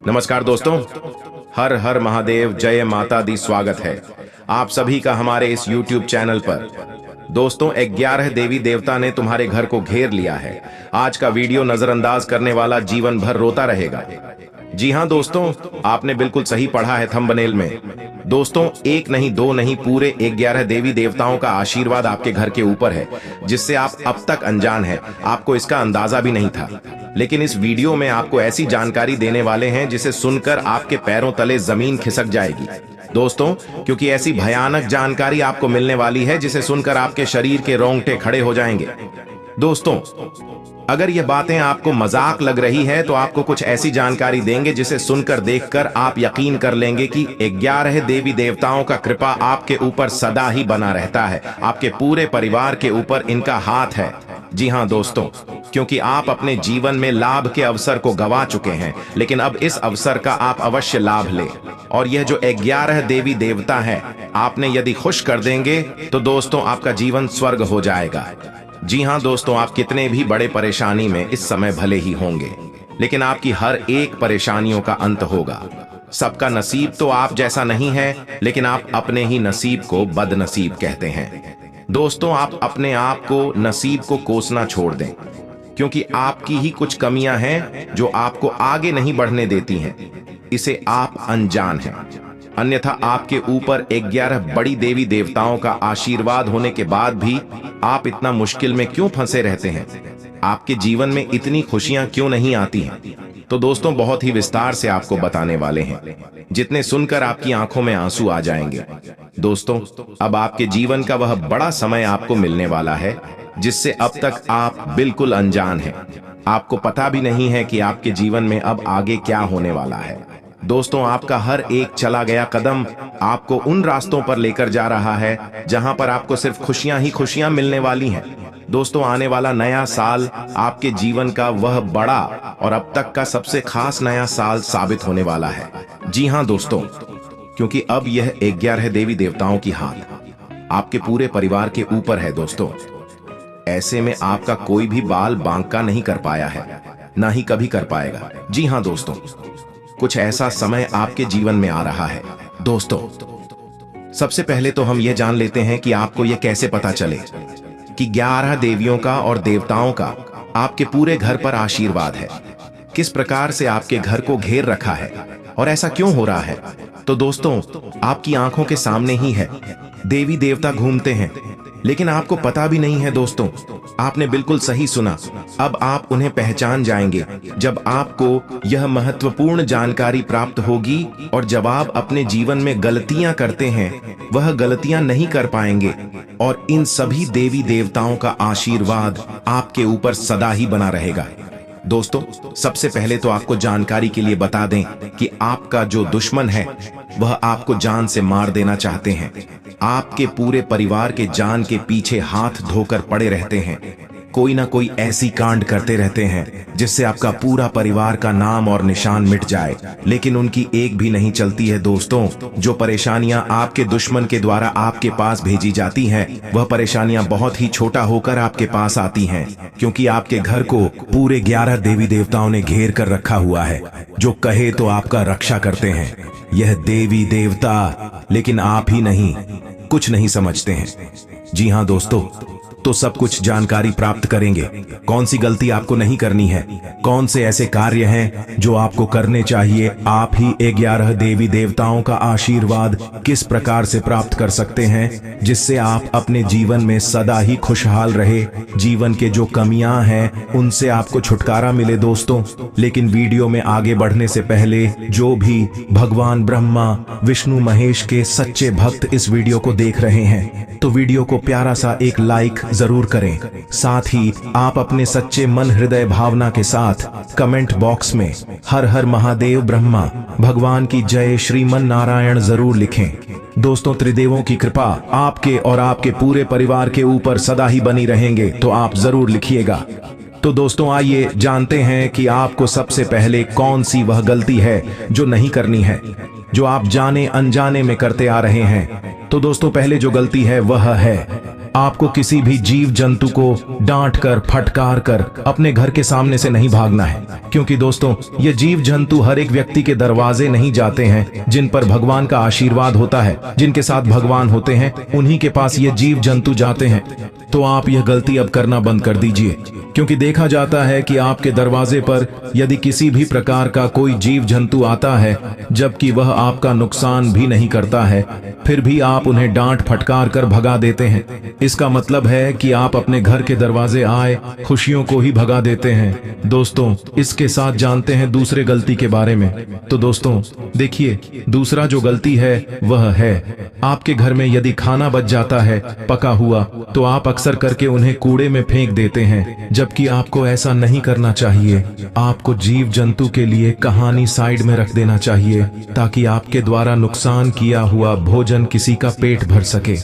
नमस्कार दोस्तों, हर हर महादेव, जय माता दी। स्वागत है आप सभी का हमारे इस YouTube चैनल पर। दोस्तों, 11 देवी देवता ने तुम्हारे घर को घेर लिया है। आज का वीडियो नजरअंदाज करने वाला जीवन भर रोता रहेगा। जी हां दोस्तों, आपने बिल्कुल सही पढ़ा है थंबनेल में। दोस्तों, एक नहीं, दो नहीं, पूरे 11 देवी देवताओं का आशीर्वाद आपके घर के ऊपर है, जिससे आप अब तक अनजान हैं। आपको इसका अंदाजा भी नहीं था, लेकिन इस वीडियो में आपको ऐसी जानकारी देने वाले हैं जिसे सुनकर आपके पैरों तले जमीन खिसक जाएगी। दोस्तों, क्योंकि ऐसी भयानक जानकारी आपको मिलने वाली है जिसे सुनकर आपके शरीर के रोंगटे खड़े हो जाएंगे। दोस्तों, अगर ये बातें आपको मजाक लग रही है तो आपको कुछ ऐसी जानकारी देंगे जिसे सुनकर देखकर आप यकीन कर लेंगे कि 11 देवी देवताओं का कृपा आपके ऊपर सदा ही बना रहता है। आपके पूरे परिवार के ऊपर इनका हाथ है। जी हां दोस्तों, क्योंकि आप अपने जीवन में लाभ के अवसर को गवा चुके हैं, लेकिन अब इस अवसर का आप अवश्य लाभ लें। और यह जो 11 देवी देवता है, आपने यदि खुश कर देंगे तो दोस्तों आपका जीवन स्वर्ग हो जाएगा। जी हां दोस्तों, आप कितने भी बड़े परेशानी में इस समय भले ही होंगे, लेकिन आपकी हर एक परेशानियों का अंत होगा। सबका नसीब तो आप जैसा नहीं है, लेकिन आप अपने ही नसीब को बदनसीब कहते हैं। दोस्तों, आप अपने आप को, नसीब को कोसना छोड़ दें, क्योंकि आपकी ही कुछ कमियां हैं जो आपको आगे नहीं बढ़ने देती हैं। इसे आप अनजान हैं। अन्यथा आपके ऊपर 11 बड़ी देवी देवताओं का आशीर्वाद होने के बाद भी आप इतना मुश्किल में क्यों फंसे रहते हैं? आपके जीवन में इतनी खुशियां क्यों नहीं आती हैं? तो दोस्तों, बहुत ही विस्तार से आपको बताने वाले हैं, जितने सुनकर आपकी आंखों में आंसू आ जाएंगे। दोस्तों, अब आपके जीवन का वह बड़ा समय आपको मिलने वाला है जिससे अब तक आप बिल्कुल अनजान हैं। आपको पता भी नहीं है कि आपके जीवन में अब आगे क्या होने वाला है। दोस्तों, आपका हर एक चला गया कदम आपको उन रास्तों पर लेकर जा रहा है जहां पर आपको सिर्फ खुशियां ही खुशियां मिलने वाली हैं। दोस्तों, आने वाला नया साल आपके जीवन का वह बड़ा और अब तक का सबसे खास नया साल साबित होने वाला है। जी हां दोस्तों, क्योंकि अब यह 11 देवी देवताओं की हाथ आपके पूरे परिवार के ऊपर है। दोस्तों, ऐसे में आपका कोई भी बाल बांका नहीं कर पाया है, ना ही कभी कर पाएगा। जी हां दोस्तों, कुछ ऐसा समय आपके जीवन में आ रहा है। दोस्तों, सबसे पहले तो हम यह जान लेते हैं कि आपको यह कैसे पता चले कि 11 देवियों का और देवताओं का आपके पूरे घर पर आशीर्वाद है। किस प्रकार से आपके घर को घेर रखा है और ऐसा क्यों हो रहा है? तो दोस्तों, आपकी आंखों के सामने ही है। देवी देवता घूमते हैं, लेकिन आपको पता भी नहीं है। दोस्तों, आपने बिल्कुल सही सुना। अब आप उन्हें पहचान जाएंगे जब आपको यह महत्वपूर्ण जानकारी प्राप्त होगी, और जब आप अपने जीवन में गलतियां करते हैं, वह गलतियां नहीं कर पाएंगे, और इन सभी देवी देवताओं का आशीर्वाद आपके ऊपर सदा ही बना रहेगा। दोस्तों, सबसे पहले तो आपको जानकारी के लिए बता दें कि आपका जो दुश्मन है वह आपको जान से मार देना चाहते हैं। आपके पूरे परिवार के जान के पीछे हाथ धोकर पड़े रहते हैं। कोई ना कोई ऐसी कांड करते रहते हैं जिससे आपका पूरा परिवार का नाम और निशान मिट जाए, लेकिन उनकी एक भी नहीं चलती है। दोस्तों, जो परेशानियां आपके दुश्मन के द्वारा आपके पास भेजी जाती हैं, वह परेशानियां बहुत ही छोटा होकर आपके पास आती हैं, क्योंकि आपके घर को पूरे 11 देवी देवताओं ने घेर कर रखा हुआ है, जो कहे तो आपका रक्षा करते हैं। यह देवी देवता, लेकिन आप ही नहीं, कुछ नहीं समझते हैं। जी हां दोस्तों, तो सब कुछ जानकारी प्राप्त करेंगे। कौन सी गलती आपको नहीं करनी है, कौन से ऐसे कार्य हैं जो आपको करने चाहिए, आप ही 11 देवी देवताओं का आशीर्वाद किस प्रकार से प्राप्त कर सकते हैं जिससे आप अपने जीवन में सदा ही खुशहाल रहे, जीवन के जो कमियां हैं उनसे आपको छुटकारा मिले। दोस्तों, लेकिन वीडियो में आगे बढ़ने से पहले जो भी भगवान ब्रह्मा, विष्णु, महेश के सच्चे भक्त इस वीडियो को देख रहे हैं, तो वीडियो को प्यारा सा एक लाइक जरूर करें। साथ ही आप अपने सच्चे मन हृदय भावना के साथ कमेंट बॉक्स में हर हर महादेव ब्रह्मा भगवान की जय श्रीमन नारायण जरूर लिखें। दोस्तों, त्रिदेवों की कृपा आपके और आपके पूरे परिवार के ऊपर सदा ही बनी रहेंगे, तो आप जरूर लिखिएगा। तो दोस्तों, आइए जानते हैं कि आपको सबसे पहले कौन सी वह गलती है जो नहीं करनी है, जो आप जाने अनजाने में करते आ रहे हैं। तो दोस्तों, पहले जो गलती है वह है आपको किसी भी जीव जंतु को डांट कर फटकार कर अपने घर के सामने से नहीं भागना है, क्योंकि दोस्तों ये जीव जंतु हर एक व्यक्ति के दरवाजे नहीं जाते हैं जिन पर भगवान का आशीर्वाद होता है। जिनके साथ भगवान होते हैं उन्हीं के पास ये जीव जंतु जाते हैं। तो आप यह गलती अब करना बंद कर दीजिए, क्योंकि देखा जाता है कि आपके दरवाजे पर यदि किसी भी प्रकार का कोई जीव जंतु आता है, जबकि वह आपका नुकसान भी नहीं करता है, फिर भी आप उन्हें डांट फटकार कर भगा देते हैं। इसका मतलब है कि आप अपने घर के दरवाजे आए खुशियों को ही भगा देते हैं। दोस्तों इसके साथ जानते हैं दूसरे गलती के बारे में। तो दोस्तों देखिए, दूसरा जो गलती है वह है आपके घर में यदि खाना बच जाता है पका हुआ, तो आप अक्सर करके उन्हें कूड़े में फेंक देते हैं, जबकि आपको ऐसा नहीं करना चाहिए। आपको जीव जंतु के लिए कहानी साइड में रख देना चाहिए, ताकि आपके द्वारा नुकसान किया हुआ भोजन किसी का पेट भर सके।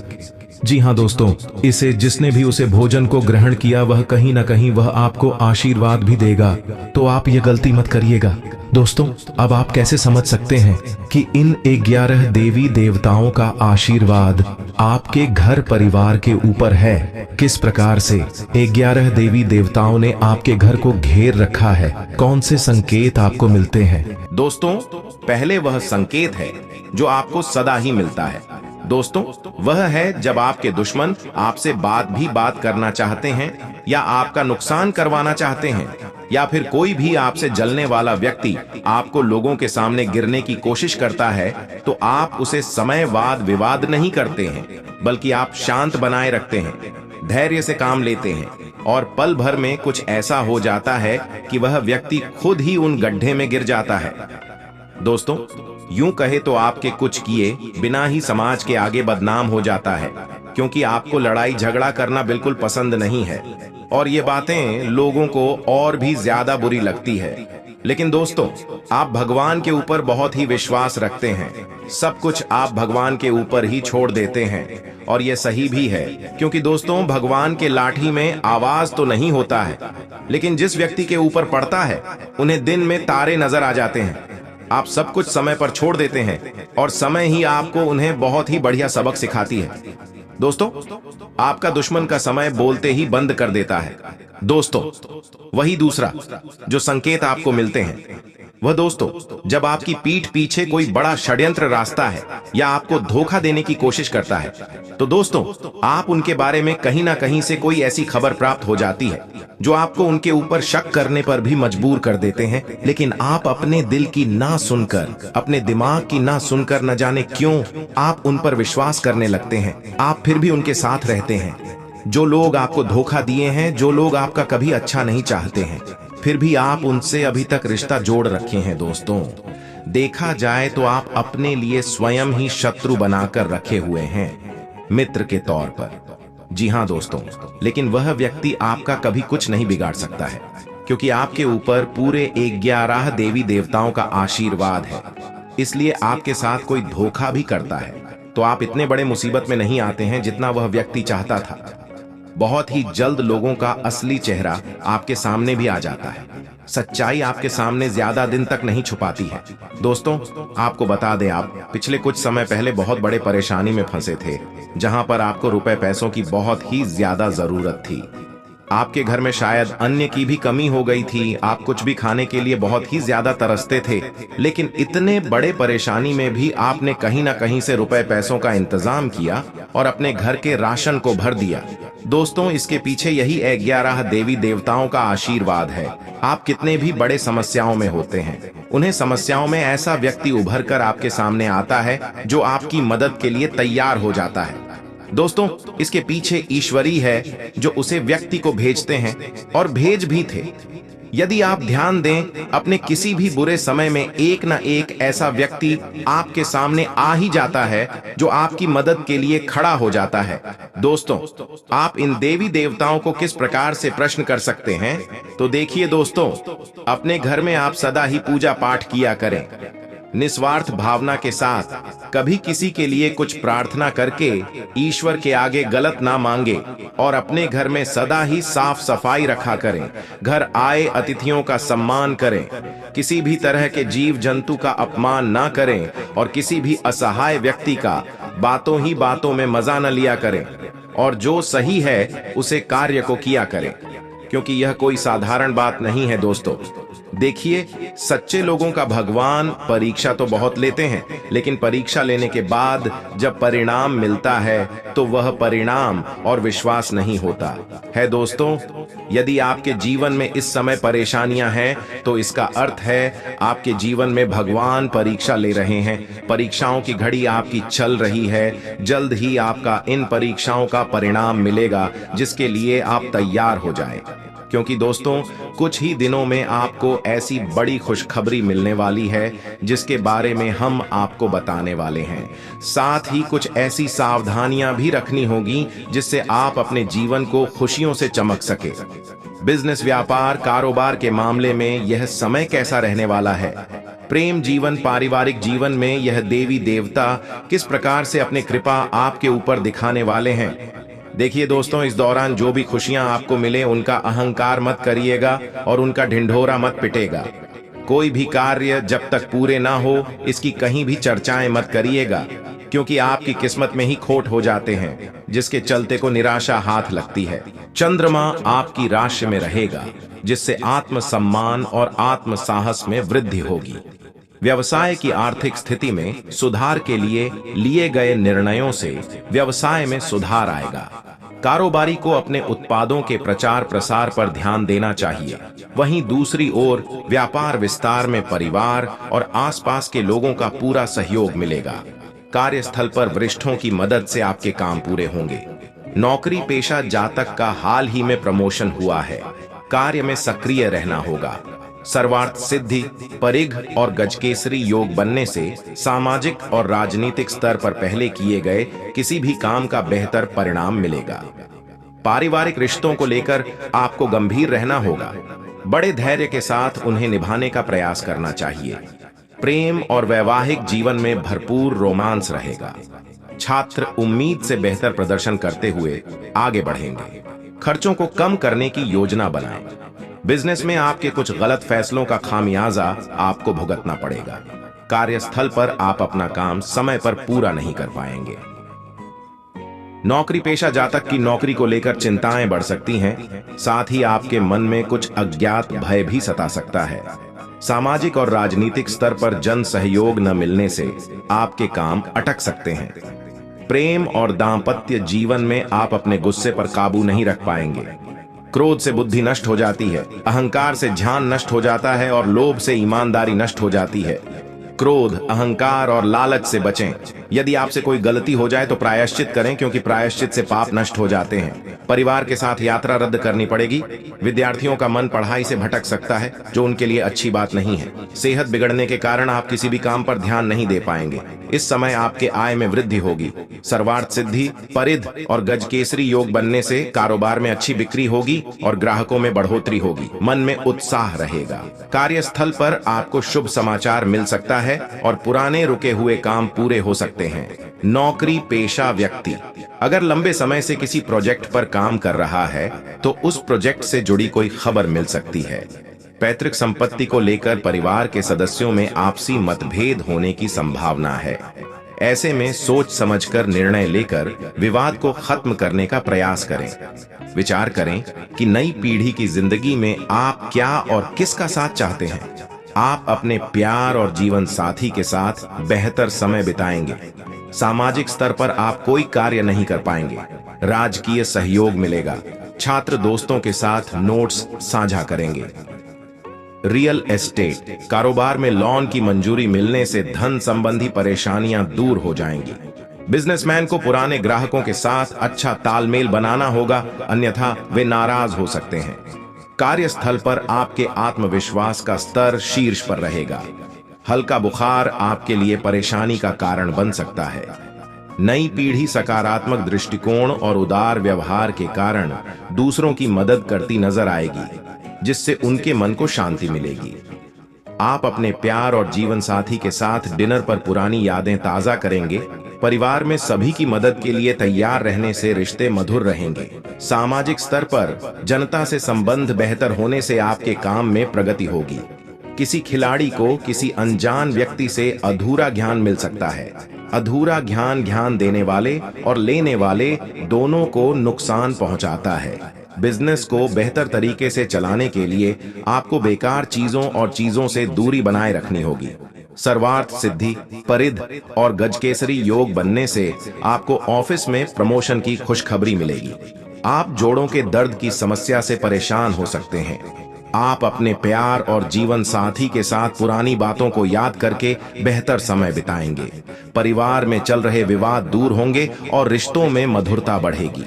जी हाँ दोस्तों, इसे जिसने भी उसे भोजन को ग्रहण किया वह कहीं ना कहीं वह आपको आशीर्वाद भी देगा। तो आप ये गलती मत करिएगा। दोस्तों अब आप कैसे समझ सकते हैं कि इन 11 देवी देवताओं का आशीर्वाद आपके घर परिवार के ऊपर है? किस प्रकार से 11 देवी देवताओं ने आपके घर को घेर रखा है? कौन से संकेत आपको मिलते हैं? दोस्तों पहले वह संकेत है जो आपको सदा ही मिलता है। दोस्तों वह है जब आपके दुश्मन आपसे बात करना चाहते हैं, या आपका नुकसान करवाना चाहते हैं, या फिर कोई भी आपसे जलने वाला व्यक्ति आपको लोगों के सामने गिरने की कोशिश करता है, तो आप उसे समय वाद विवाद नहीं करते हैं, बल्कि आप शांत बनाए रखते हैं, धैर्य से काम लेते हैं, और पल भर में कुछ ऐसा हो जाता है कि वह व्यक्ति खुद ही उन गड्ढे में गिर जाता है। दोस्तों यूं कहे तो आपके कुछ किए बिना ही समाज के आगे बदनाम हो जाता है, क्योंकि आपको लड़ाई झगड़ा करना बिल्कुल पसंद नहीं है, और ये बातें लोगों को और भी ज्यादा बुरी लगती है। लेकिन दोस्तों आप भगवान के ऊपर बहुत ही विश्वास रखते हैं, सब कुछ आप भगवान के ऊपर ही छोड़ देते हैं, और ये सही भी है, क्योंकि दोस्तों भगवान के लाठी में आवाज तो नहीं होता है, लेकिन जिस व्यक्ति के ऊपर पड़ता है उन्हें दिन में तारे नजर आ जाते हैं। आप सब कुछ समय पर छोड़ देते हैं, और समय ही आपको उन्हें बहुत ही बढ़िया सबक सिखाती है। दोस्तों आपका दुश्मन का समय बोलते ही बंद कर देता है। दोस्तों वही दूसरा जो संकेत आपको मिलते हैं, वह दोस्तों जब आपकी पीठ पीछे कोई बड़ा षड्यंत्र रास्ता है या आपको धोखा देने की कोशिश करता है, तो दोस्तों आप उनके बारे में कहीं ना कहीं से कोई ऐसी खबर प्राप्त हो जाती है जो आपको उनके ऊपर शक करने पर भी मजबूर कर देते हैं। लेकिन आप अपने दिल की ना सुनकर, अपने दिमाग की ना सुनकर, न जाने क्यों आप उन पर विश्वास करने लगते हैं। आप फिर भी उनके साथ रहते हैं। जो लोग आपको धोखा दिए हैं, जो लोग आपका कभी अच्छा नहीं चाहते हैं, फिर भी आप उनसे अभी तक रिश्ता जोड़ रखे हैं। दोस्तों देखा जाए तो आप अपने लिए स्वयं ही शत्रु बनाकर रखे हुए हैं, मित्र के तौर पर। जी हाँ दोस्तों, लेकिन वह व्यक्ति आपका कभी कुछ नहीं बिगाड़ सकता है, क्योंकि आपके ऊपर पूरे 11 देवी देवताओं का आशीर्वाद है। इसलिए आपके साथ कोई धोखा भी करता है तो आप इतने बड़े मुसीबत में नहीं आते हैं जितना वह व्यक्ति चाहता था। बहुत ही जल्द लोगों का असली चेहरा आपके सामने भी आ जाता है। सच्चाई आपके सामने ज्यादा दिन तक नहीं छुपाती है। दोस्तों आपको बता दें, आप पिछले कुछ समय पहले बहुत बड़े परेशानी में फंसे थे, जहां पर आपको रुपए पैसों की बहुत ही ज्यादा जरूरत थी। आपके घर में शायद अन्न की भी कमी हो गई थी, आप कुछ भी खाने के लिए बहुत ही ज्यादा तरसते थे, लेकिन इतने बड़े परेशानी में भी आपने कहीं ना कहीं से रुपए पैसों का इंतजाम किया और अपने घर के राशन को भर दिया। दोस्तों इसके पीछे यही 11 देवी देवताओं का आशीर्वाद है। आप कितने भी बड़े समस्याओं में होते हैं, उन्हें समस्याओं में ऐसा व्यक्ति उभर कर आपके सामने आता है जो आपकी मदद के लिए तैयार हो जाता है। दोस्तों इसके पीछे ईश्वरी है जो उसे व्यक्ति को भेजते हैं, और भेज भी थे। यदि आप ध्यान दें, अपने किसी भी बुरे समय में एक ना एक ऐसा व्यक्ति आपके सामने आ ही जाता है जो आपकी मदद के लिए खड़ा हो जाता है। दोस्तों आप इन देवी देवताओं को किस प्रकार से प्रश्न कर सकते हैं, तो देखिए दोस्तों, अपने घर में आप सदा ही पूजा पाठ किया करें, निस्वार्थ भावना के साथ। कभी किसी के लिए कुछ प्रार्थना करके ईश्वर के आगे गलत ना मांगे, और अपने घर में सदा ही साफ सफाई रखा करें। घर आए अतिथियों का सम्मान करें, किसी भी तरह के जीव जंतु का अपमान ना करें, और किसी भी असहाय व्यक्ति का बातों ही बातों में मजा न लिया करें। और जो सही है उसे कार्य को किया करें, क्योंकि यह कोई साधारण बात नहीं है दोस्तों। देखिए, सच्चे लोगों का भगवान परीक्षा तो बहुत लेते हैं, लेकिन परीक्षा लेने के बाद जब परिणाम मिलता है तो वह परिणाम और विश्वास नहीं होता है दोस्तों। यदि आपके जीवन में इस समय परेशानियां हैं तो इसका अर्थ है आपके जीवन में भगवान परीक्षा ले रहे हैं। परीक्षाओं की घड़ी आपकी चल रही है। जल्द ही आपका इन परीक्षाओं का परिणाम मिलेगा, जिसके लिए आप तैयार हो जाएं। क्योंकि दोस्तों, कुछ ही दिनों में आपको ऐसी बड़ी खुशखबरी मिलने वाली है जिसके बारे में हम आपको बताने वाले हैं। साथ ही कुछ ऐसी सावधानियां भी रखनी होगी जिससे आप अपने जीवन को खुशियों से चमक सके। बिजनेस, व्यापार, कारोबार के मामले में यह समय कैसा रहने वाला है? प्रेम जीवन, पारिवारिक जीवन में यह देवी देवता किस प्रकार से अपनी कृपा आपके ऊपर दिखाने वाले हैं? देखिए दोस्तों, इस दौरान जो भी खुशियां आपको मिले उनका अहंकार मत करिएगा और उनका ढिंढोरा मत पिटेगा। कोई भी कार्य जब तक पूरे ना हो इसकी कहीं भी चर्चाएं मत करिएगा, क्योंकि आपकी किस्मत में ही खोट हो जाते हैं, जिसके चलते को निराशा हाथ लगती है। चंद्रमा आपकी राशि में रहेगा, जिससे आत्मसम्मान और आत्म साहस में वृद्धि होगी। व्यवसाय की आर्थिक स्थिति में सुधार के लिए गए निर्णयों से व्यवसाय में सुधार आएगा। कारोबारी को अपने उत्पादों के प्रचार प्रसार पर ध्यान देना चाहिए। वहीं दूसरी ओर व्यापार विस्तार में परिवार और आसपास के लोगों का पूरा सहयोग मिलेगा। कार्यस्थल पर वरिष्ठों की मदद से आपके काम पूरे होंगे। नौकरी पेशा जातक का हाल ही में प्रमोशन हुआ है। कार्य में सक्रिय रहना होगा। सर्वार्थ सिद्धि, परिघ और गजकेसरी योग बनने से सामाजिक और राजनीतिक स्तर पर पहले किए गए किसी भी काम का बेहतर परिणाम मिलेगा। पारिवारिक रिश्तों को लेकर आपको गंभीर रहना होगा। बड़े धैर्य के साथ उन्हें निभाने का प्रयास करना चाहिए। प्रेम और वैवाहिक जीवन में भरपूर रोमांस रहेगा। छात्र उम्मीद से बेहतर प्रदर्शन करते हुए आगे बढ़ेंगे। खर्चों को कम करने की योजना बनाएं। बिजनेस में आपके कुछ गलत फैसलों का खामियाजा आपको भुगतना पड़ेगा। कार्यस्थल पर आप अपना काम समय पर पूरा नहीं कर पाएंगे। नौकरी पेशा जातक की नौकरी को लेकर चिंताएं बढ़ सकती हैं। साथ ही आपके मन में कुछ अज्ञात भय भी सता सकता है। सामाजिक और राजनीतिक स्तर पर जन सहयोग न मिलने से आपके काम अटक सकते हैं। प्रेम और दांपत्य जीवन में आप अपने गुस्से पर काबू नहीं रख पाएंगे। क्रोध से बुद्धि नष्ट हो जाती है, अहंकार से ध्यान नष्ट हो जाता है और लोभ से ईमानदारी नष्ट हो जाती है। क्रोध, अहंकार और लालच से बचें। यदि आपसे कोई गलती हो जाए तो प्रायश्चित करें, क्योंकि प्रायश्चित से पाप नष्ट हो जाते हैं। परिवार के साथ यात्रा रद्द करनी पड़ेगी। विद्यार्थियों का मन पढ़ाई से भटक सकता है, जो उनके लिए अच्छी बात नहीं है। सेहत बिगड़ने के कारण आप किसी भी काम पर ध्यान नहीं दे पाएंगे। इस समय आपके आय में वृद्धि होगी। सर्वार्थ सिद्धि, परिध और गजकेसरी योग बनने से कारोबार में अच्छी बिक्री होगी और ग्राहकों में बढ़ोतरी होगी। मन में उत्साह रहेगा। कार्यस्थल पर आपको शुभ समाचार मिल सकता है और पुराने रुके हुए काम पूरे हो सकते हैं। नौकरी पेशा व्यक्ति अगर लंबे समय से किसी प्रोजेक्ट पर काम कर रहा है तो उस प्रोजेक्ट से जुड़ी कोई खबर मिल सकती है। पैतृक संपत्ति को लेकर परिवार के सदस्यों में आपसी मतभेद होने की संभावना है। ऐसे में सोच समझकर निर्णय लेकर विवाद को खत्म करने का प्रयास करें। विचार करें कि नई पीढ़ी की जिंदगी में आप क्या और किसका साथ चाहते हैं। आप अपने प्यार और जीवन साथी के साथ बेहतर समय बिताएंगे। सामाजिक स्तर पर आप कोई कार्य नहीं कर पाएंगे। राजकीय सहयोग मिलेगा। छात्र दोस्तों के साथ नोट्स साझा करेंगे। रियल एस्टेट कारोबार में लोन की मंजूरी मिलने से धन संबंधी परेशानियां दूर हो जाएंगी। बिजनेसमैन को पुराने ग्राहकों के साथ अच्छा तालमेल बनाना होगा, अन्यथा वे नाराज हो सकते हैं। कार्यस्थल पर आपके आत्मविश्वास का स्तर शीर्ष पर रहेगा। हल्का बुखार आपके लिए परेशानी का कारण बन सकता है। नई पीढ़ी सकारात्मक दृष्टिकोण और उदार व्यवहार के कारण दूसरों की मदद करती नजर आएगी, जिससे उनके मन को शांति मिलेगी। आप अपने प्यार और जीवन साथी के साथ डिनर पर पुरानी यादें ताजा करेंगे। परिवार में सभी की मदद के लिए तैयार रहने से रिश्ते मधुर रहेंगे। सामाजिक स्तर पर जनता से संबंध बेहतर होने से आपके काम में प्रगति होगी। किसी खिलाड़ी को किसी अनजान व्यक्ति से अधूरा ज्ञान मिल सकता है। अधूरा ध्यान देने वाले और लेने वाले दोनों को नुकसान पहुंचाता है। बिजनेस को बेहतर तरीके से चलाने के लिए आपको बेकार चीजों और चीजों से दूरी बनाए रखनी होगी। सर्वार्थ सिद्धि, परिध और गजकेसरी योग बनने से आपको ऑफिस में प्रमोशन की खुशखबरी मिलेगी। आप जोड़ों के दर्द की समस्या से परेशान हो सकते हैं। आप अपने प्यार और जीवन साथी के साथ पुरानी बातों को याद करके बेहतर समय बिताएंगे। परिवार में चल रहे विवाद दूर होंगे और रिश्तों में मधुरता बढ़ेगी।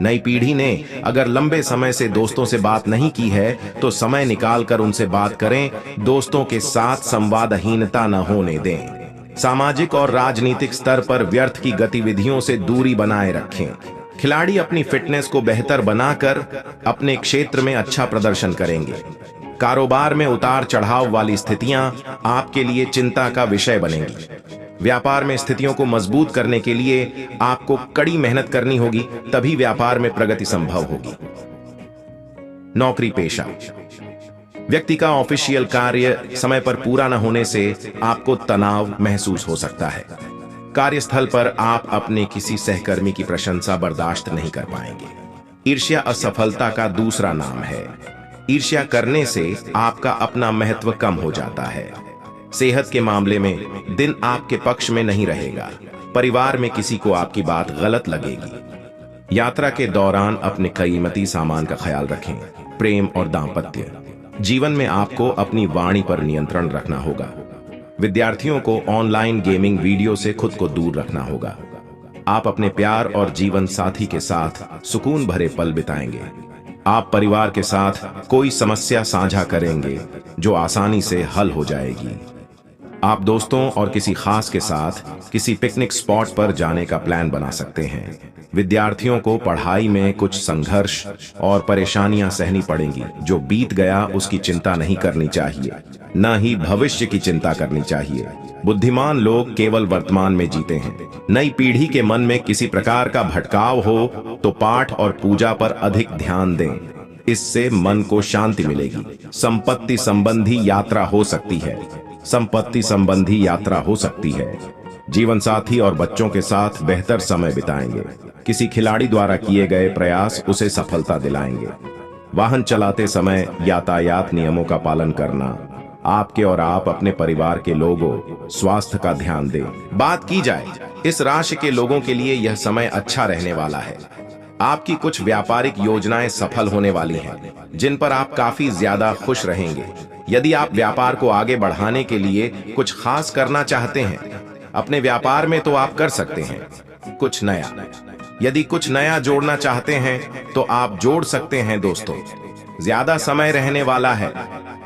नई पीढ़ी ने अगर लंबे समय से दोस्तों से बात नहीं की है तो समय निकालकर उनसे बात करें। दोस्तों के साथ संवादहीनता न होने दें। सामाजिक और राजनीतिक स्तर पर व्यर्थ की गतिविधियों से दूरी बनाए रखें। खिलाड़ी अपनी फिटनेस को बेहतर बनाकर अपने क्षेत्र में अच्छा प्रदर्शन करेंगे। कारोबार में उतार चढ़ाव वाली स्थितियां आपके लिए चिंता का विषय बनेंगी। व्यापार में स्थितियों को मजबूत करने के लिए आपको कड़ी मेहनत करनी होगी, तभी व्यापार में प्रगति संभव होगी। नौकरी पेशा, व्यक्ति का ऑफिशियल कार्य समय पर पूरा न होने से आपको तनाव महसूस हो सकता है। कार्यस्थल पर आप अपने किसी सहकर्मी की प्रशंसा बर्दाश्त नहीं कर पाएंगे। ईर्ष्या असफलता का दूसरा नाम है। ईर्ष्या करने से आपका अपना महत्व कम हो जाता है। सेहत के मामले में दिन आपके पक्ष में नहीं रहेगा। परिवार में किसी को आपकी बात गलत लगेगी। यात्रा के दौरान अपने कीमती सामान का ख्याल रखें। प्रेम और दांपत्य जीवन में आपको अपनी वाणी पर नियंत्रण रखना होगा। विद्यार्थियों को ऑनलाइन गेमिंग वीडियो से खुद को दूर रखना होगा। आप अपने प्यार और जीवन साथी के साथ सुकून भरे पल बिताएंगे। आप परिवार के साथ कोई समस्या साझा करेंगे जो आसानी से हल हो जाएगी। आप दोस्तों और किसी खास के साथ किसी पिकनिक स्पॉट पर जाने का प्लान बना सकते हैं। विद्यार्थियों को पढ़ाई में कुछ संघर्ष और परेशानियां सहनी पड़ेंगी। जो बीत गया उसकी चिंता नहीं करनी चाहिए, न ही भविष्य की चिंता करनी चाहिए। बुद्धिमान लोग केवल वर्तमान में जीते हैं। नई पीढ़ी के मन में किसी प्रकार का भटकाव हो तो पाठ और पूजा पर अधिक ध्यान दें। इससे मन को शांति मिलेगी। संपत्ति संबंधी यात्रा हो सकती है। संपत्ति संबंधी यात्रा हो सकती है। जीवन साथी और बच्चों के साथ बेहतर समय बिताएंगे। किसी खिलाड़ी द्वारा किए गए प्रयास उसे सफलता दिलाएंगे। वाहन चलाते समय यातायात नियमों का पालन करना। आपके और आप अपने परिवार के लोगों स्वास्थ्य का ध्यान दें। बात की जाए इस राशि के लोगों के लिए यह समय अच्छा रहने वाला है। आपकी कुछ व्यापारिक योजनाएं सफल होने वाली हैं, जिन पर आप काफी ज्यादा खुश रहेंगे। यदि आप व्यापार को आगे बढ़ाने के लिए कुछ खास करना चाहते हैं अपने व्यापार में तो आप कर सकते हैं। कुछ नया, यदि कुछ नया जोड़ना चाहते हैं तो आप जोड़ सकते हैं। दोस्तों, ज्यादा समय रहने वाला है।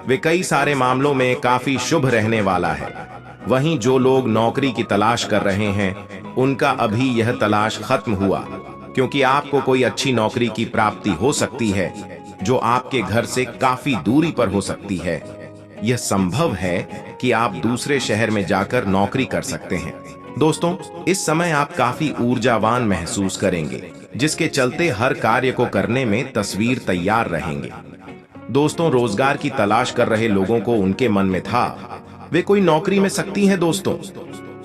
वे कई सारे मामलों में काफी शुभ रहने वाला है। वहीं जो लोग नौकरी की तलाश कर रहे हैं उनका अभी यह तलाश खत्म हुआ, क्योंकि आपको कोई अच्छी नौकरी की प्राप्ति हो सकती है जो आपके घर से काफी दूरी पर हो सकती है। यह संभव है कि आप दूसरे शहर में जाकर नौकरी कर सकते हैं। दोस्तों, इस समय आप काफी ऊर्जावान महसूस करेंगे, जिसके चलते हर कार्य को करने में तस्वीर तैयार रहेंगे। दोस्तों, रोजगार की तलाश कर रहे लोगों को उनके मन में था वे कोई नौकरी में सकती हैं। दोस्तों,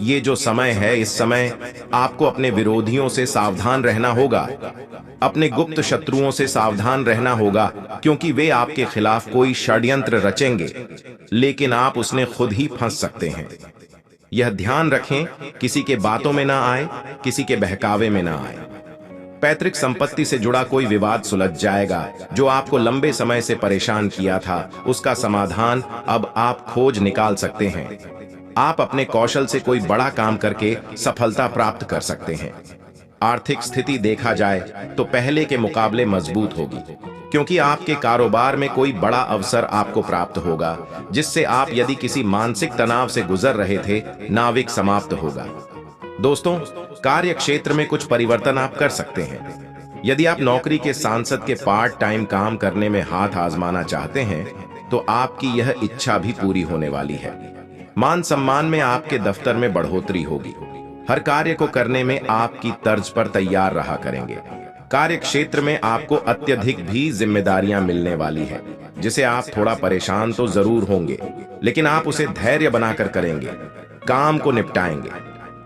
ये जो समय है, इस समय आपको अपने विरोधियों से सावधान रहना होगा। अपने गुप्त शत्रुओं से सावधान रहना होगा, क्योंकि वे आपके खिलाफ कोई षड्यंत्र रचेंगे, लेकिन आप उसने खुद ही फंस सकते हैं। यह ध्यान रखें, किसी के बातों में ना आए, किसी के बहकावे में ना आए। पैतृक संपत्ति से जुड़ा कोई विवाद सुलझ जाएगा जो आपको लंबे समय से परेशान किया था। उसका समाधान अब आप खोज निकाल सकते हैं। आप अपने कौशल से कोई बड़ा काम करके सफलता प्राप्त कर सकते हैं। आर्थिक स्थिति देखा जाए तो पहले के मुकाबले मजबूत होगी, क्योंकि आपके कारोबार में कोई बड़ा अवसर आपको प्राप्त होगा, जिससे आप यदि किसी मानसिक तनाव से गुजर रहे थे, नाविक समाप्त होगा। दोस्तों, कार्य क्षेत्र में कुछ परिवर्तन आप कर सकते हैं। यदि आप नौकरी के सांसद के पार्ट टाइम काम करने में हाथ आजमाना चाहते हैं तो आपकी यह इच्छा भी पूरी होने वाली है। मान सम्मान में आपके दफ्तर में बढ़ोतरी होगी। हर कार्य को करने में आपकी तर्ज पर तैयार रहा करेंगे। कार्य क्षेत्र में आपको अत्यधिक भी जिम्मेदारियां मिलने वाली है, जिसे आप थोड़ा परेशान तो जरूर होंगे, लेकिन आप उसे धैर्य बनाकर करेंगे, काम को निपटाएंगे।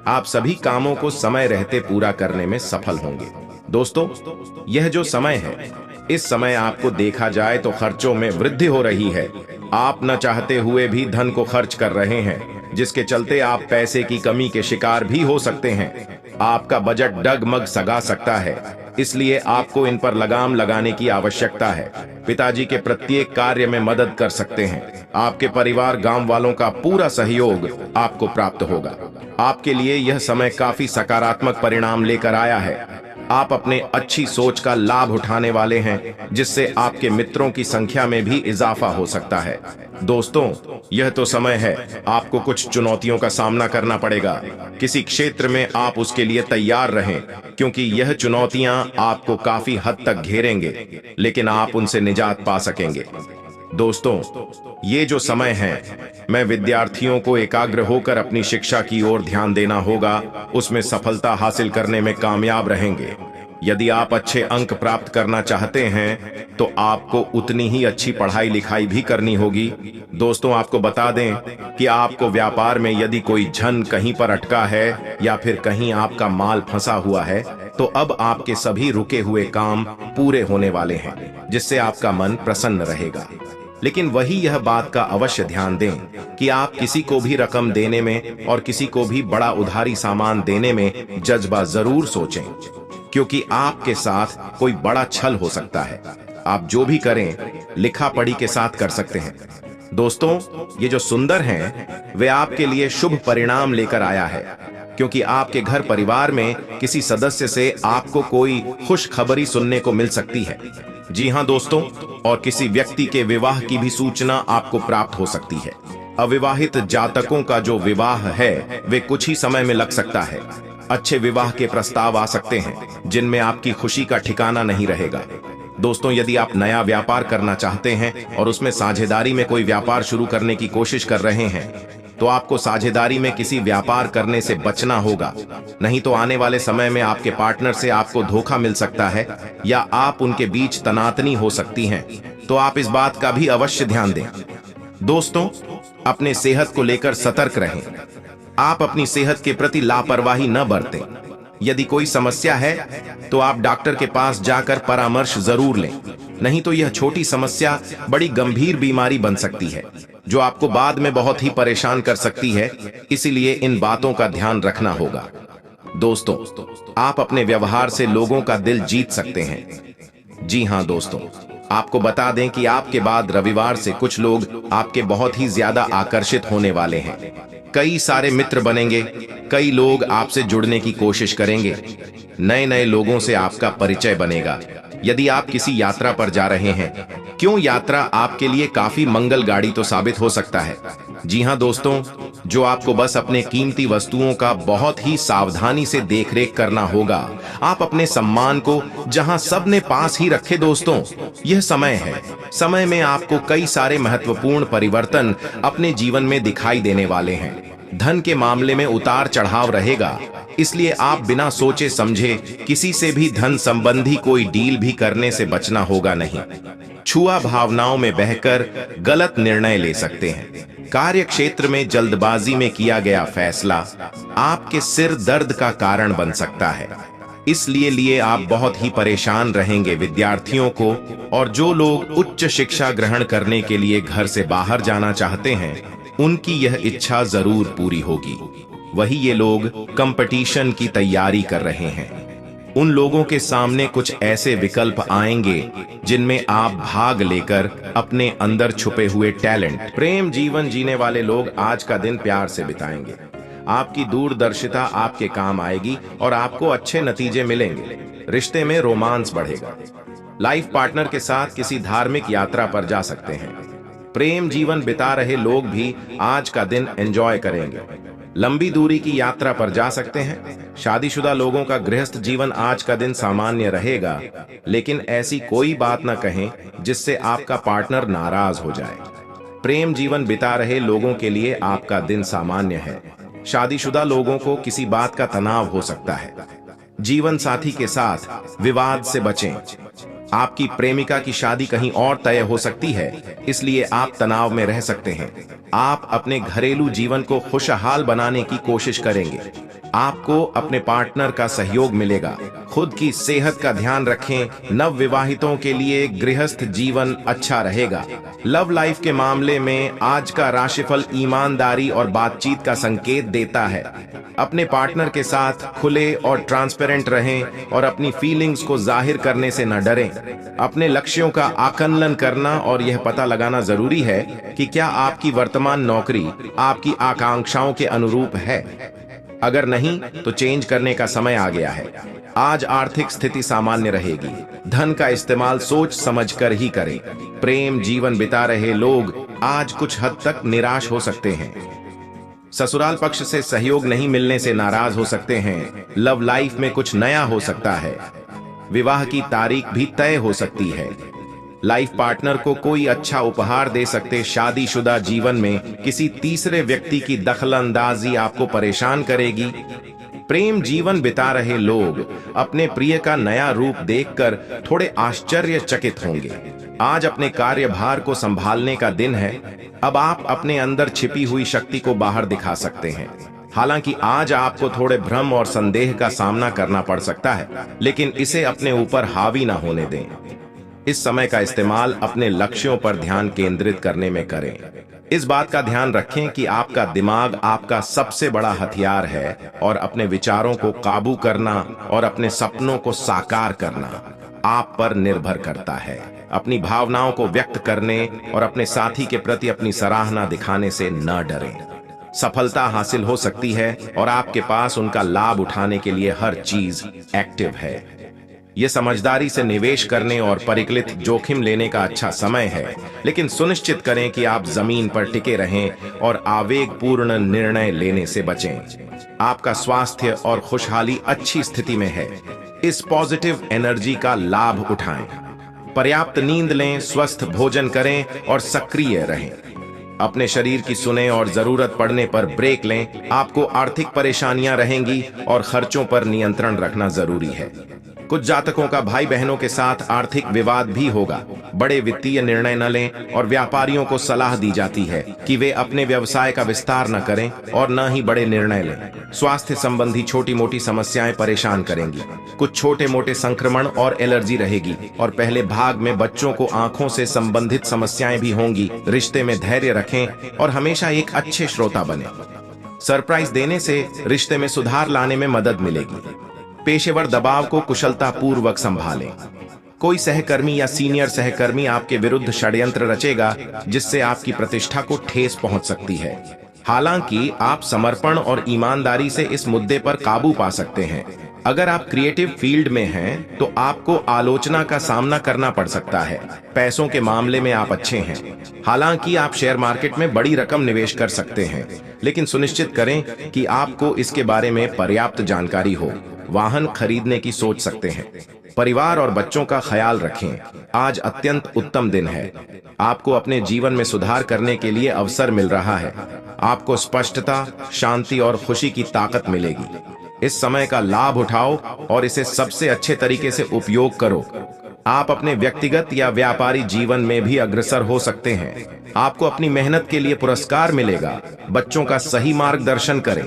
आप सभी कामों को समय रहते पूरा करने में सफल होंगे। दोस्तों, यह जो समय है, इस समय आपको देखा जाए तो खर्चों में वृद्धि हो रही है। आप न चाहते हुए भी धन को खर्च कर रहे हैं, जिसके चलते आप पैसे की कमी के शिकार भी हो सकते हैं। आपका बजट डगमग सगा सकता है, इसलिए आपको इन पर लगाम लगाने की आवश्यकता है। पिताजी के प्रत्येक कार्य में मदद कर सकते हैं। आपके परिवार, गांव वालों का पूरा सहयोग आपको प्राप्त होगा। आपके लिए यह समय काफी सकारात्मक परिणाम लेकर आया है। आप अपने अच्छी सोच का लाभ उठाने वाले हैं, जिससे आपके मित्रों की संख्या में भी इजाफा हो सकता है। दोस्तों, यह तो समय है, आपको कुछ चुनौतियों का सामना करना पड़ेगा। किसी क्षेत्र में आप उसके लिए तैयार रहें, क्योंकि यह चुनौतियां आपको काफी हद तक घेरेंगे, लेकिन आप उनसे निजात पा सकेंगे। दोस्तों, ये जो समय है, मैं विद्यार्थियों को एकाग्र होकर अपनी शिक्षा की ओर ध्यान देना होगा। उसमें सफलता हासिल करने में कामयाब रहेंगे। यदि आप अच्छे अंक प्राप्त करना चाहते हैं तो आपको उतनी ही अच्छी पढ़ाई लिखाई भी करनी होगी। दोस्तों, आपको बता दें कि आपको व्यापार में यदि कोई झन कहीं पर अटका है या फिर कहीं आपका माल फंसा हुआ है, तो अब आपके सभी रुके हुए काम पूरे होने वाले हैं, जिससे आपका मन प्रसन्न रहेगा। लेकिन वही यह बात का अवश्य ध्यान दें कि आप किसी को भी रकम देने में और किसी को भी बड़ा उधारी सामान देने में जज्बा जरूर सोचें, क्योंकि आपके साथ कोई बड़ा छल हो सकता है। आप जो भी करें, लिखा पढ़ी के साथ कर सकते हैं। दोस्तों, ये जो सुंदर हैं, वे आपके लिए शुभ परिणाम लेकर आया है, क्योंकि आपके घर परिवार में किसी सदस्य से आपको कोई खुशखबरी सुनने को मिल सकती है। जी हाँ दोस्तों, और किसी व्यक्ति के विवाह की भी सूचना आपको प्राप्त हो सकती है। अविवाहित जातकों का जो विवाह है, वे कुछ ही समय में लग सकता है। अच्छे विवाह के प्रस्ताव आ सकते हैं, जिनमें आपकी खुशी का ठिकाना नहीं रहेगा। दोस्तों, यदि आप नया व्यापार करना चाहते हैं और उसमें साझेदारी में कोई व्यापार शुरू करने की कोशिश कर रहे हैं, तो आपको साझेदारी में किसी व्यापार करने से बचना होगा। नहीं तो आने वाले समय में आपके पार्टनर से आपको धोखा मिल सकता है या आप उनके बीच तनातनी हो सकती हैं। तो आप इस बात का भी अवश्य ध्यान दें। दोस्तों, अपने सेहत को लेकर सतर्क रहें। आप अपनी सेहत के प्रति लापरवाही न बरतें। यदि कोई समस्या है तो आप डॉक्टर के पास जाकर परामर्श जरूर लें, नहीं तो यह छोटी समस्या बड़ी गंभीर बीमारी बन सकती है, जो आपको बाद में बहुत ही परेशान कर सकती है। इसीलिए इन बातों का ध्यान रखना होगा। दोस्तों, आप अपने व्यवहार से लोगों का दिल जीत सकते हैं। जी हाँ दोस्तों, आपको बता दें कि आपके बाद रविवार से कुछ लोग आपके बहुत ही ज्यादा आकर्षित होने वाले हैं। कई सारे मित्र बनेंगे, कई लोग आपसे जुड़ने की कोशिश करेंगे, नए नए लोगों से आपका परिचय बनेगा। यदि आप किसी यात्रा पर जा रहे हैं, क्यों यात्रा आपके लिए काफी मंगल गाड़ी तो साबित हो सकता है। जी हाँ दोस्तों, जो आपको बस अपने कीमती वस्तुओं का बहुत ही सावधानी से देखरेख करना होगा। आप अपने सम्मान को जहां सबने पास ही रखे। दोस्तों, यह समय है, समय में आपको कई सारे महत्वपूर्ण परिवर्तन अपने जीवन में दिखाई देने वाले हैं। धन के मामले में उतार चढ़ाव रहेगा, इसलिए आप बिना सोचे समझे किसी से भी धन संबंधी कोई डील भी करने से बचना होगा नहीं। छुआ भावनाओं में बहकर गलत निर्णय ले सकते हैं। कार्य क्षेत्र में जल्दबाजी में किया गया फैसला आपके सिर दर्द का कारण बन सकता है, इसलिए आप बहुत ही परेशान रहेंगे। विद्यार्थियों को और जो लोग उच्च शिक्षा ग्रहण करने के लिए घर से बाहर जाना चाहते हैं, उनकी यह इच्छा जरूर पूरी होगी। वही ये लोग कंपटीशन की तैयारी कर रहे हैं, उन लोगों के सामने कुछ ऐसे विकल्प आएंगे जिनमें आप भाग लेकर अपने अंदर छुपे हुए टैलेंट। प्रेम जीवन जीने वाले लोग आज का दिन प्यार से बिताएंगे। आपकी दूरदर्शिता आपके काम आएगी और आपको अच्छे नतीजे मिलेंगे। रिश्ते में रोमांस बढ़ेगा। लाइफ पार्टनर के साथ किसी धार्मिक यात्रा पर जा सकते हैं। प्रेम जीवन बिता रहे लोग भी आज का दिन एंजॉय करेंगे। लंबी दूरी की यात्रा पर जा सकते हैं। शादीशुदा लोगों का गृहस्थ जीवन आज का दिन सामान्य रहेगा, लेकिन ऐसी कोई बात न कहें जिससे आपका पार्टनर नाराज हो जाए। प्रेम जीवन बिता रहे लोगों के लिए आपका दिन सामान्य है। शादीशुदा लोगों को किसी बात का तनाव हो सकता है। जीवन साथी के साथ विवाद से बचें। आपकी प्रेमिका की शादी कहीं और तय हो सकती है, इसलिए आप तनाव में रह सकते हैं। आप अपने घरेलू जीवन को खुशहाल बनाने की कोशिश करेंगे। आपको अपने पार्टनर का सहयोग मिलेगा। खुद की सेहत का ध्यान रखें। नव विवाहितों के लिए गृहस्थ जीवन अच्छा रहेगा। लव लाइफ के मामले में आज का राशिफल ईमानदारी और बातचीत का संकेत देता है। अपने पार्टनर के साथ खुले और ट्रांसपेरेंट रहें और अपनी फीलिंग्स को जाहिर करने से न डरें। अपने लक्ष्यों का आकलन करना और यह पता लगाना जरूरी है कि क्या आपकी वर्तमान नौकरी आपकी आकांक्षाओं के अनुरूप है। अगर नहीं तो चेंज करने का समय आ गया है। आज आर्थिक स्थिति सामान्य रहेगी। धन का इस्तेमाल सोच समझकर ही करें। प्रेम जीवन बिता रहे लोग आज कुछ हद तक निराश हो सकते हैं। ससुराल पक्ष से सहयोग नहीं मिलने से नाराज हो सकते हैं। लव लाइफ में कुछ नया हो सकता है। विवाह की तारीख भी तय हो सकती है। लाइफ पार्टनर को कोई अच्छा उपहार दे सकते। शादीशुदा जीवन में किसी तीसरे व्यक्ति की दखलंदाजी आपको परेशान करेगी। प्रेम जीवन बिता रहे लोग अपने प्रिय का नया रूप देखकर थोड़े आश्चर्यचकित होंगे। आज अपने कार्यभार को संभालने का दिन है। अब आप अपने अंदर छिपी हुई शक्ति को बाहर दिखा सकते हैं। हालांकि आज आपको थोड़े भ्रम और संदेह का सामना करना पड़ सकता है, लेकिन इसे अपने ऊपर हावी ना होने दें। इस समय का इस्तेमाल अपने लक्ष्यों पर ध्यान केंद्रित करने में करें। इस बात का ध्यान रखें कि आपका दिमाग आपका सबसे बड़ा हथियार है और अपने विचारों को काबू करना और अपने सपनों को साकार करना आप पर निर्भर करता है। अपनी भावनाओं को व्यक्त करने और अपने साथी के प्रति अपनी सराहना दिखाने से न डरें। सफलता हासिल हो सकती है और आपके पास उनका लाभ उठाने के लिए हर चीज एक्टिव है। यह समझदारी से निवेश करने और परिकलित जोखिम लेने का अच्छा समय है, लेकिन सुनिश्चित करें कि आप जमीन पर टिके रहें और आवेगपूर्ण निर्णय लेने से बचें। आपका स्वास्थ्य और खुशहाली अच्छी स्थिति में है। इस पॉजिटिव एनर्जी का लाभ उठाएं। पर्याप्त नींद लें, स्वस्थ भोजन करें और सक्रिय रहें। अपने शरीर की सुने और जरूरत पड़ने पर ब्रेक लें। आपको आर्थिक परेशानियां रहेंगी और खर्चों पर नियंत्रण रखना जरूरी है। कुछ जातकों का भाई बहनों के साथ आर्थिक विवाद भी होगा। बड़े वित्तीय निर्णय न लें और व्यापारियों को सलाह दी जाती है कि वे अपने व्यवसाय का विस्तार न करें और न ही बड़े निर्णय लें। स्वास्थ्य संबंधी छोटी मोटी समस्याएं परेशान करेंगी। कुछ छोटे मोटे संक्रमण और एलर्जी रहेगी और पहले भाग में बच्चों को आंखों से संबंधित समस्याएं भी होंगी। रिश्ते में धैर्य रखें और हमेशा एक अच्छे श्रोता बने। सरप्राइज देने से रिश्ते में सुधार लाने में मदद मिलेगी। पेशेवर दबाव को कुशलतापूर्वक संभालें। कोई सहकर्मी या सीनियर सहकर्मी आपके विरुद्ध षड्यंत्र रचेगा जिससे आपकी प्रतिष्ठा को ठेस पहुंच सकती है। हालांकि आप समर्पण और ईमानदारी से इस मुद्दे पर काबू पा सकते हैं। अगर आप क्रिएटिव फील्ड में हैं तो आपको आलोचना का सामना करना पड़ सकता है। पैसों के मामले में आप अच्छे हैं। हालांकि आप शेयर मार्केट में बड़ी रकम निवेश कर सकते हैं, लेकिन सुनिश्चित करें कि आपको इसके बारे में पर्याप्त जानकारी हो। वाहन खरीदने की सोच सकते हैं। परिवार और बच्चों का ख्याल रखें। आज अत्यंत उत्तम दिन है। आपको अपने जीवन में सुधार करने के लिए अवसर मिल रहा है। आपको स्पष्टता, शांति और खुशी की ताकत मिलेगी। इस समय का लाभ उठाओ और इसे सबसे अच्छे तरीके से उपयोग करो। आप अपने व्यक्तिगत या व्यापारी जीवन में भी अग्रसर हो सकते हैं। आपको अपनी मेहनत के लिए पुरस्कार मिलेगा। बच्चों का सही मार्गदर्शन करें।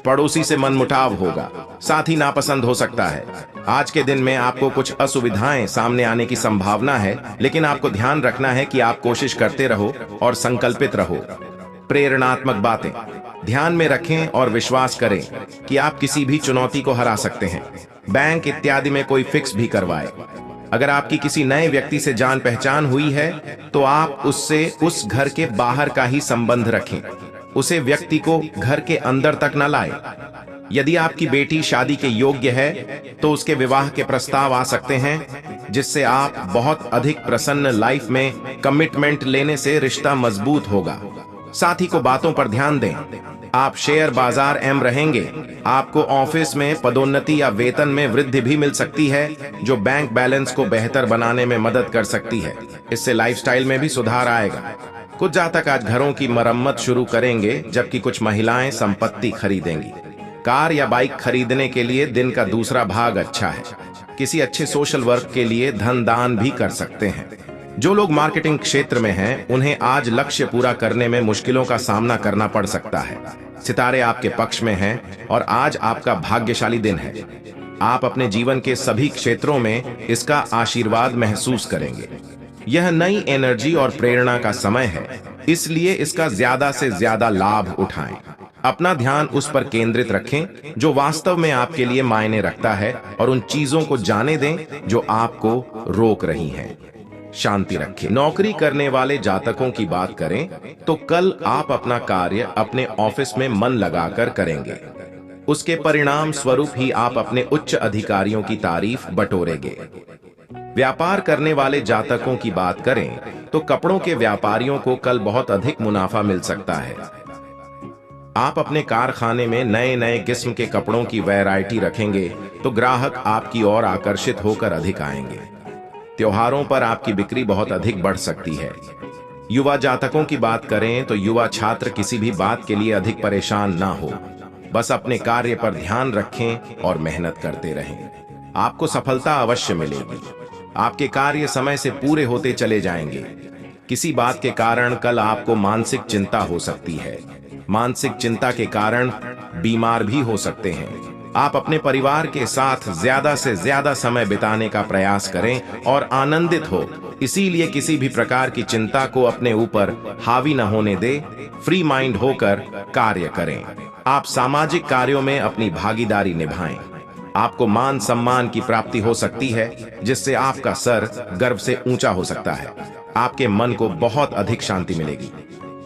पड़ोसी से मनमुटाव होगा, साथ ही नापसंद हो सकता है। आज के दिन में आपको कुछ असुविधाएं सामने आने की संभावना है, लेकिन आपको ध्यान रखना है कि आप कोशिश करते रहो और संकल्पित रहो। प्रेरणात्मक बातें ध्यान में रखें और विश्वास करें कि आप किसी भी चुनौती को हरा सकते हैं। बैंक इत्यादि में कोई फिक्स भी करवाए। अगर आपकी किसी नए व्यक्ति से जान पहचान हुई है तो आप उससे उस घर के बाहर का ही संबंध रखें। उसे व्यक्ति को घर के अंदर तक न लाए। यदि आपकी बेटी शादी के योग्य है तो उसके विवाह के प्रस्ताव आ सकते हैं, जिससे आप बहुत अधिक प्रसन्न लाइफ में कमिटमेंट लेने से रिश्ता मजबूत होगा। साथी को बातों पर ध्यान दें। आप शेयर बाजार एम रहेंगे। आपको ऑफिस में पदोन्नति या वेतन में वृद्धि भी मिल सकती है, जो बैंक बैलेंस को बेहतर बनाने में मदद कर सकती है। इससे लाइफस्टाइल में भी सुधार आएगा। कुछ जातक आज घरों की मरम्मत शुरू करेंगे, जबकि कुछ महिलाएं संपत्ति खरीदेंगी। कार या बाइक खरीदने के लिए दिन का दूसरा भाग अच्छा है। किसी अच्छे सोशल वर्क के लिए धन दान भी कर सकते हैं। जो लोग मार्केटिंग क्षेत्र में हैं, उन्हें आज लक्ष्य पूरा करने में मुश्किलों का सामना करना पड़ सकता है। सितारे आपके पक्ष में हैं और आज आपका भाग्यशाली दिन है। आप अपने जीवन के सभी क्षेत्रों में इसका आशीर्वाद महसूस करेंगे। यह नई एनर्जी और प्रेरणा का समय है, इसलिए इसका ज्यादा से ज्यादा लाभ उठाएं। अपना ध्यान उस पर केंद्रित रखें जो वास्तव में आपके लिए मायने रखता है और उन चीजों को जाने दें जो आपको रोक रही हैं। शांति रखें। नौकरी करने वाले जातकों की बात करें तो कल आप अपना कार्य अपने ऑफिस में मन लगाकर करेंगे। उसके परिणाम स्वरूप ही आप अपने उच्च अधिकारियों की तारीफ बटोरेंगे। व्यापार करने वाले जातकों की बात करें तो कपड़ों के व्यापारियों को कल बहुत अधिक मुनाफा मिल सकता है। आप अपने कारखाने में नए नए किस्म के कपड़ों की वैरायटी रखेंगे तो ग्राहक आपकी ओर आकर्षित होकर अधिक आएंगे। त्योहारों पर आपकी बिक्री बहुत अधिक बढ़ सकती है। युवा जातकों की बात करें तो युवा छात्र किसी भी बात के लिए अधिक परेशान ना हो, बस अपने कार्य पर ध्यान रखें और मेहनत करते रहें। आपको सफलता अवश्य मिलेगी। आपके कार्य समय से पूरे होते चले जाएंगे। किसी बात के कारण कल आपको मानसिक चिंता हो सकती है। मानसिक चिंता के कारण बीमार भी हो सकते हैं। आप अपने परिवार के साथ ज्यादा से ज्यादा समय बिताने का प्रयास करें और आनंदित हो। इसीलिए किसी भी प्रकार की चिंता को अपने ऊपर हावी न होने दे, फ्री माइंड होकर कार्य करें। आप सामाजिक कार्यों में अपनी भागीदारी निभाएं। आपको मान सम्मान की प्राप्ति हो सकती है, जिससे आपका सर गर्व से ऊंचा हो सकता है। आपके मन को बहुत अधिक शांति मिलेगी।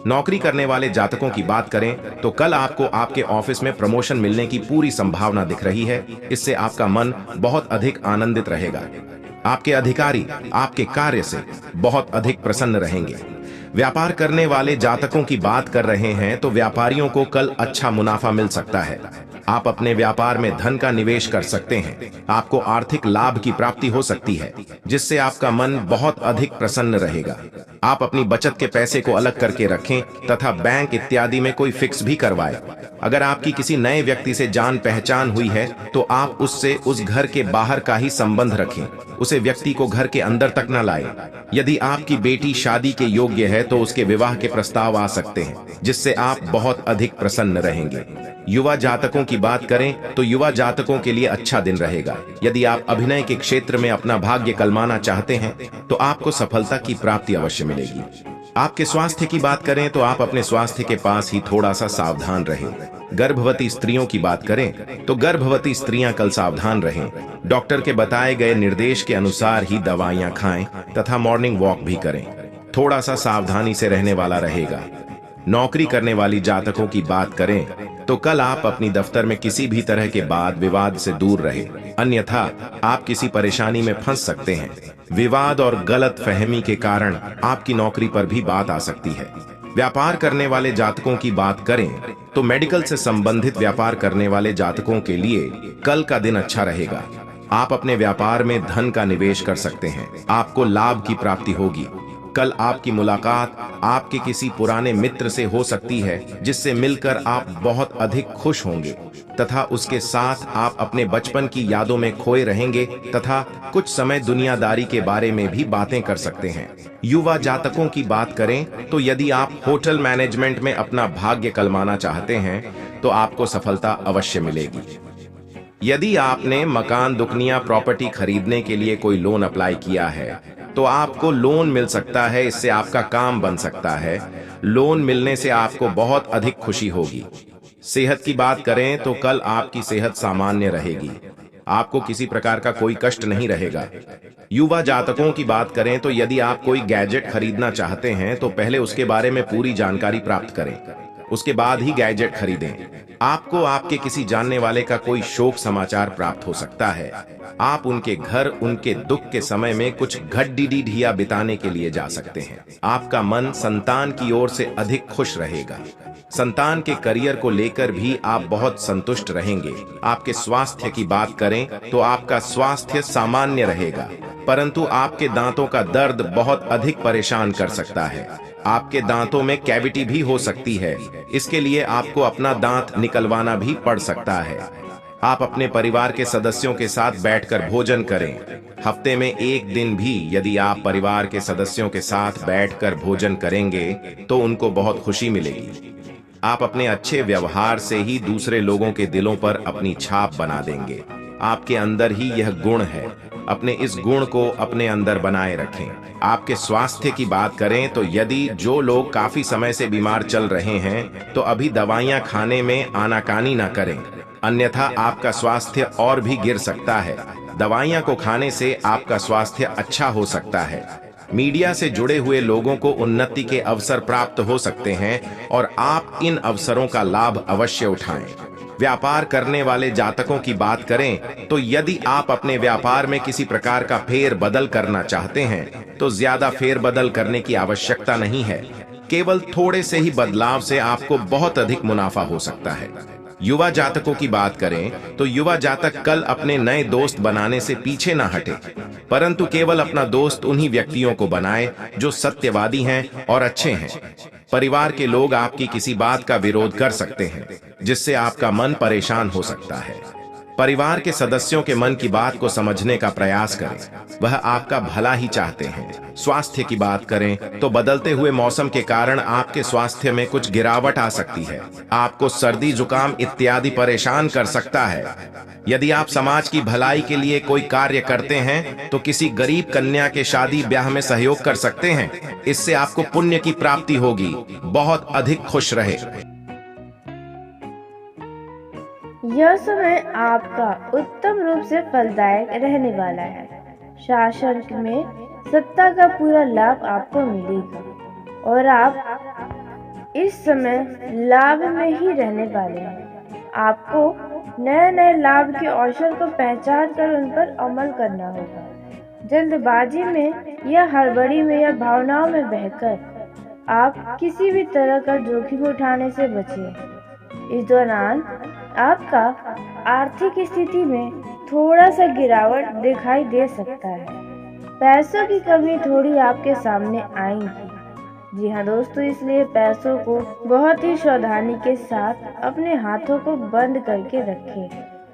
नौकरी करने वाले जातकों की बात करें तो कल आपको आपके ऑफिस में प्रमोशन मिलने की पूरी संभावना दिख रही है। इससे आपका मन बहुत अधिक आनंदित रहेगा। आपके अधिकारी आपके कार्य से बहुत अधिक प्रसन्न रहेंगे। व्यापार करने वाले जातकों की बात कर रहे हैं तो व्यापारियों को कल अच्छा मुनाफा मिल सकता है। आप अपने व्यापार में धन का निवेश कर सकते हैं। आपको आर्थिक लाभ की प्राप्ति हो सकती है, जिससे आपका मन बहुत अधिक प्रसन्न रहेगा। आप अपनी बचत के पैसे को अलग करके रखें तथा बैंक इत्यादि में कोई फिक्स भी करवाएं। अगर आपकी किसी नए व्यक्ति से जान पहचान हुई है तो आप उससे उस घर के बाहर का ही संबंध रखें। उसे व्यक्ति को घर के अंदर तक न लाएं। यदि आपकी बेटी शादी के योग्य है तो उसके विवाह के प्रस्ताव आ सकते हैं, जिससे आप बहुत अधिक प्रसन्न रहेंगे। युवा जातकों की बात करें तो युवा जातकों के लिए अच्छा दिन रहेगा। यदि आप अभिनय के क्षेत्र में अपना भाग्य कलमाना चाहते हैं तो आपको सफलता की प्राप्ति अवश्य मिलेगी। आपके स्वास्थ्य की बात करें तो आप अपने स्वास्थ्य के पास ही थोड़ा सा सावधान रहें। गर्भवती स्त्रियों की बात करें तो गर्भवती स्त्रियां कल सावधान रहें। डॉक्टर के बताए गए निर्देश के अनुसार ही दवाइयां खाएं तथा मॉर्निंग वॉक भी करें। थोड़ा सा सावधानी से रहने वाला रहेगा। नौकरी करने वाली जातकों की बात करें तो कल आप अपनी दफ्तर में किसी भी तरह के वाद विवाद से दूर रहें, अन्यथा आप किसी परेशानी में फंस सकते हैं। विवाद और गलत फहमी के कारण आपकी नौकरी पर भी बात आ सकती है। व्यापार करने वाले जातकों की बात करें तो मेडिकल से संबंधित व्यापार करने वाले जातकों के लिए कल का दिन अच्छा रहेगा। आप अपने व्यापार में धन का निवेश कर सकते हैं। आपको लाभ की प्राप्ति होगी। कल आपकी मुलाकात आपके किसी पुराने मित्र से हो सकती है, जिससे मिलकर आप बहुत अधिक खुश होंगे तथा उसके साथ आप अपने बचपन की यादों में खोए रहेंगे तथा कुछ समय दुनियादारी के बारे में भी बातें कर सकते हैं। युवा जातकों की बात करें तो यदि आप होटल मैनेजमेंट में अपना भाग्य कलमाना चाहते हैं तो आपको सफलता अवश्य मिलेगी। यदि आपने मकान दुकनिया प्रॉपर्टी खरीदने के लिए कोई लोन अप्लाई किया है तो आपको लोन मिल सकता है। इससे आपका काम बन सकता है। लोन मिलने से आपको बहुत अधिक खुशी होगी। सेहत की बात करें तो कल आपकी सेहत सामान्य रहेगी। आपको किसी प्रकार का कोई कष्ट नहीं रहेगा। युवा जातकों की बात करें तो यदि आप कोई गैजेट खरीदना चाहते हैं तो पहले उसके बारे में पूरी जानकारी प्राप्त करें, उसके बाद ही गैजेट खरीदें। आपको आपके किसी जानने वाले का कोई शोक समाचार प्राप्त हो सकता है। आप उनके घर उनके दुख के समय में कुछ घड्डी-ढिया बिताने के लिए जा सकते हैं। आपका मन संतान की ओर से अधिक खुश रहेगा। संतान के करियर को लेकर भी आप बहुत संतुष्ट रहेंगे। आपके स्वास्थ्य की बात करें तो आपका स्वास्थ्य सामान्य रहेगा, परंतु आपके दांतों का दर्द बहुत अधिक परेशान कर सकता है। आपके दांतों में कैविटी भी हो सकती है। इसके लिए आपको अपना दांत निकलवाना भी पड़ सकता है। आप अपने परिवार के सदस्यों के साथ बैठकर भोजन करें। हफ्ते में एक दिन भी यदि आप परिवार के सदस्यों के साथ बैठकर भोजन करेंगे तो उनको बहुत खुशी मिलेगी। आप अपने अच्छे व्यवहार से ही दूसरे लोगों के दिलों पर अपनी छाप बना देंगे। आपके अंदर ही यह गुण है। अपने इस गुण को अपने अंदर बनाए रखें। आपके स्वास्थ्य की बात करें तो यदि जो लोग काफी समय से बीमार चल रहे हैं तो अभी दवाइयां खाने में आनाकानी ना करें, अन्यथा आपका स्वास्थ्य और भी गिर सकता है। दवाइयां को खाने से आपका स्वास्थ्य अच्छा हो सकता है। मीडिया से जुड़े हुए लोगों को उन्नति के अवसर प्राप्त हो सकते हैं और आप इन अवसरों का लाभ अवश्य उठाएं। व्यापार करने वाले जातकों की बात करें तो यदि आप अपने व्यापार में किसी प्रकार का फेर बदल करना चाहते हैं तो ज्यादा फेर बदल करने की आवश्यकता नहीं है। केवल थोड़े से ही बदलाव से आपको बहुत अधिक मुनाफा हो सकता है। युवा जातकों की बात करें तो युवा जातक कल अपने नए दोस्त बनाने से पीछे ना हटे, परंतु केवल अपना दोस्त उन्हीं व्यक्तियों को बनाए जो सत्यवादी हैं और अच्छे हैं। परिवार के लोग आपकी किसी बात का विरोध कर सकते हैं जिससे आपका मन परेशान हो सकता है। परिवार के सदस्यों के मन की बात को समझने का प्रयास करें, वह आपका भला ही चाहते हैं। स्वास्थ्य की बात करें तो बदलते हुए मौसम के कारण आपके स्वास्थ्य में कुछ गिरावट आ सकती है। आपको सर्दी जुकाम इत्यादि परेशान कर सकता है। यदि आप समाज की भलाई के लिए कोई कार्य करते हैं तो किसी गरीब कन्या के शादी ब्याह में सहयोग कर सकते हैं। इससे आपको पुण्य की प्राप्ति होगी। बहुत अधिक खुश रहे। यह समय आपका उत्तम रूप से फलदायक रहने वाला है। शासन में सत्ता का पूरा लाभ आपको मिलेगा और आप इस समय लाभ में ही रहने वाले हैं। आपको नए नए लाभ के अवसर को पहचान कर उन पर अमल करना होगा। जल्दबाजी में या हड़बड़ी में या भावनाओं में बहकर आप किसी भी तरह का जोखिम उठाने से बचें। इस दौरान आपका आर्थिक स्थिति में थोड़ा सा गिरावट दिखाई दे सकता है। पैसों की कमी थोड़ी आपके सामने आएगी। जी हाँ दोस्तों, इसलिए पैसों को बहुत ही सावधानी के साथ अपने हाथों को बंद करके रखें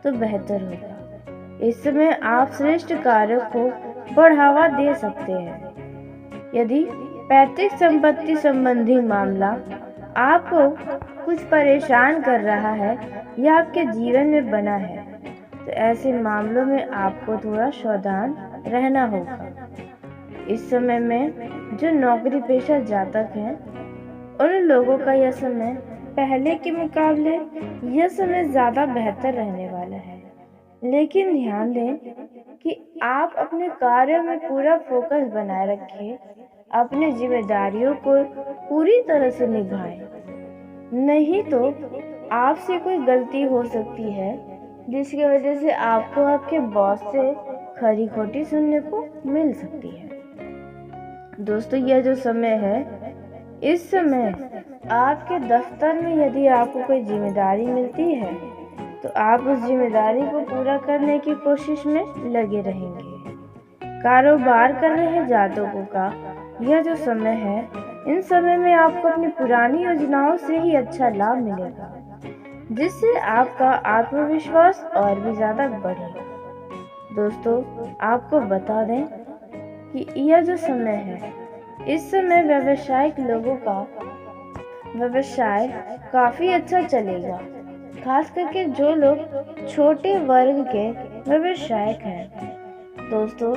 तो बेहतर होगा। इस समय आप श्रेष्ठ कार्यों को बढ़ावा दे सकते हैं। यदि पैतृक संपत्ति संबंधी मामला आपको कुछ परेशान कर रहा है या आपके जीवन में बना है तो ऐसे मामलों में आपको थोड़ा सावधान रहना होगा। इस समय में जो नौकरी पेशा जातक हैं उन लोगों का यह समय पहले के मुकाबले यह समय ज़्यादा बेहतर रहने वाला है। लेकिन ध्यान दें कि आप अपने कार्यों में पूरा फोकस बनाए रखें, अपनी जिम्मेदारियों को पूरी तरह से निभाएं। नहीं तो आपसे कोई गलती हो सकती है जिसकी वजह से आपको आपके बॉस से खरी खोटी सुनने को मिल सकती है। दोस्तों, यह जो समय है, इस समय आपके दफ्तर में यदि आपको कोई जिम्मेदारी मिलती है तो आप उस जिम्मेदारी को पूरा करने की कोशिश में लगे रहेंगे। कारोबार कर रहे जातकों का यह जो समय है, इन समय में आपको अपनी पुरानी योजनाओं से ही अच्छा लाभ मिलेगा, जिससे आपका आत्मविश्वास और भी ज्यादा बढ़ेगा। दोस्तों, आपको बता दें कि यह जो समय है, इस समय व्यावसायिक लोगों का व्यवसाय काफी अच्छा चलेगा, खास करके जो लोग छोटे वर्ग के व्यवसायिक हैं। दोस्तों,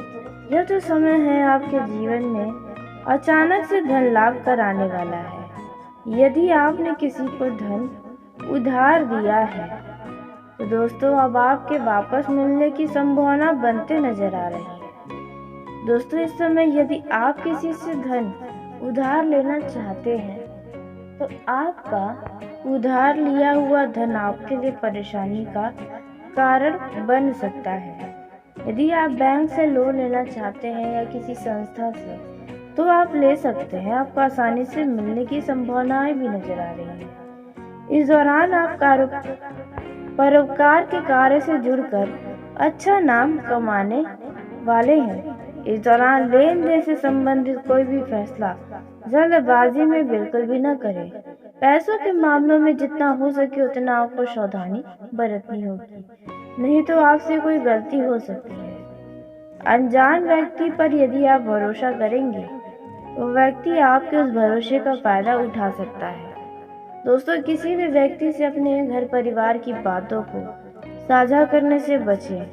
यह जो समय है आपके जीवन में अचानक से धन लाभ कराने वाला है। यदि आपने किसी को धन उधार दिया है तो दोस्तों अब आपके वापस मिलने की संभावना बनते नजर आ रही है। दोस्तों, इस समय यदि आप किसी से धन उधार लेना चाहते हैं तो आपका उधार लिया हुआ धन आपके लिए परेशानी का कारण बन सकता है। यदि आप बैंक से लोन लेना चाहते हैं या किसी संस्था से तो आप ले सकते हैं। आपको आसानी से मिलने की संभावनाएं भी नजर आ रही हैं। इस दौरान आप परोपकार के कार्य से जुड़कर अच्छा नाम कमाने वाले हैं। इस दौरान लेन देन से संबंधित कोई भी फैसला जल्दबाजी में बिल्कुल भी न करें। पैसों के मामलों में जितना हो सके उतना आपको सावधानी बरतनी होगी, नहीं तो आपसे कोई गलती हो सकती है। अनजान व्यक्ति पर यदि आप भरोसा करेंगे तो व्यक्ति आपके उस भरोसे का फायदा उठा सकता है। दोस्तों, किसी भी व्यक्ति से अपने घर परिवार की बातों को साझा करने से बचें,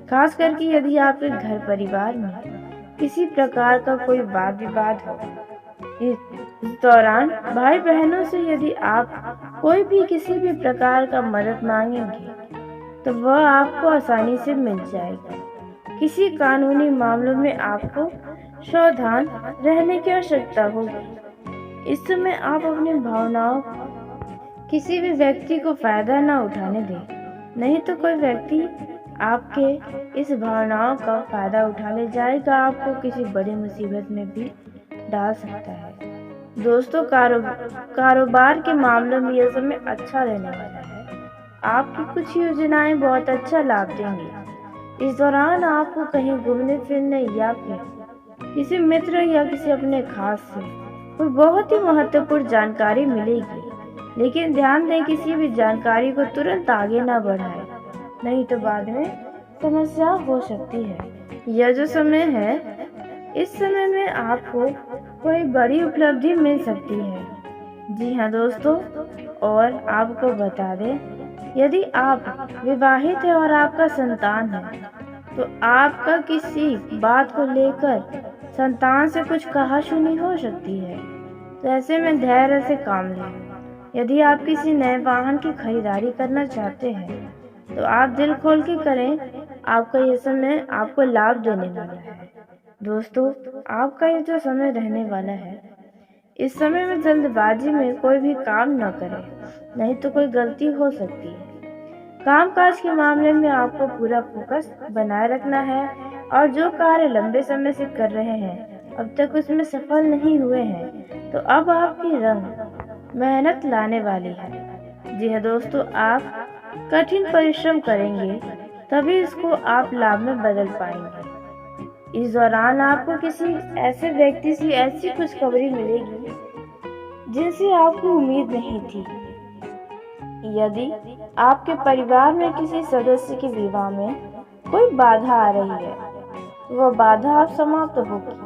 खास करके यदि आपके घर परिवार में किसी प्रकार का कोई वाद विवाद हो। इस दौरान भाई बहनों से यदि आप कोई भी किसी भी प्रकार का मदद मांगेंगे तो वह आपको आसानी से मिल जाएगी। किसी कानूनी मामलों में आपको सावधान रहने की आवश्यकता होगी। इस समय आप अपनी भावनाओं किसी भी व्यक्ति को फायदा न उठाने दें, नहीं तो कोई व्यक्ति आपके इस भावनाओं का फायदा उठा ले जाएगा, आपको किसी बड़ी मुसीबत में भी डाल सकता है। दोस्तों, कारोबार के मामलों में यह समय अच्छा रहने वाला है। आपकी कुछ योजनाएं बहुत अच्छा लाभ देंगी। इस दौरान आपको कहीं घूमने फिरने या फिर किसी मित्र या किसी अपने खास से कोई बहुत ही महत्वपूर्ण जानकारी मिलेगी, लेकिन ध्यान दें किसी भी जानकारी को तुरंत आगे न बढ़ाएं, नहीं तो बाद में समस्या हो सकती है। यह जो समय है, इस समय में आपको कोई बड़ी उपलब्धि मिल सकती है। जी हाँ दोस्तों, और आपको बता दें, यदि आप विवाहित हैं और आपका संतान है तो आपका किसी बात को लेकर संतान से कुछ कहासुनी हो सकती है, तो ऐसे में धैर्य से काम लें। यदि आप किसी नए वाहन की खरीदारी करना चाहते हैं तो आप दिल खोल के करें, आपका ये समय आपको लाभ देने वाला है। दोस्तों, आपका ये जो समय रहने वाला है, इस समय में जल्दबाजी में कोई भी काम न करें, नहीं तो कोई गलती हो सकती है। कामकाज के मामले में आपको पूरा फोकस बनाए रखना है और जो कार्य लंबे समय से कर रहे हैं अब तक उसमें सफल नहीं हुए हैं, तो अब आपकी रंग मेहनत लाने वाली है। जी हाँ दोस्तों, आप कठिन परिश्रम करेंगे तभी इसको आप लाभ में बदल पाएंगे। इस दौरान आपको किसी ऐसे व्यक्ति से ऐसी खुशखबरी मिलेगी जिनसे आपको उम्मीद नहीं थी। यदि आपके परिवार में किसी सदस्य के विवाह में कोई बाधा आ रही है तो वह बाधा अब समाप्त होगी।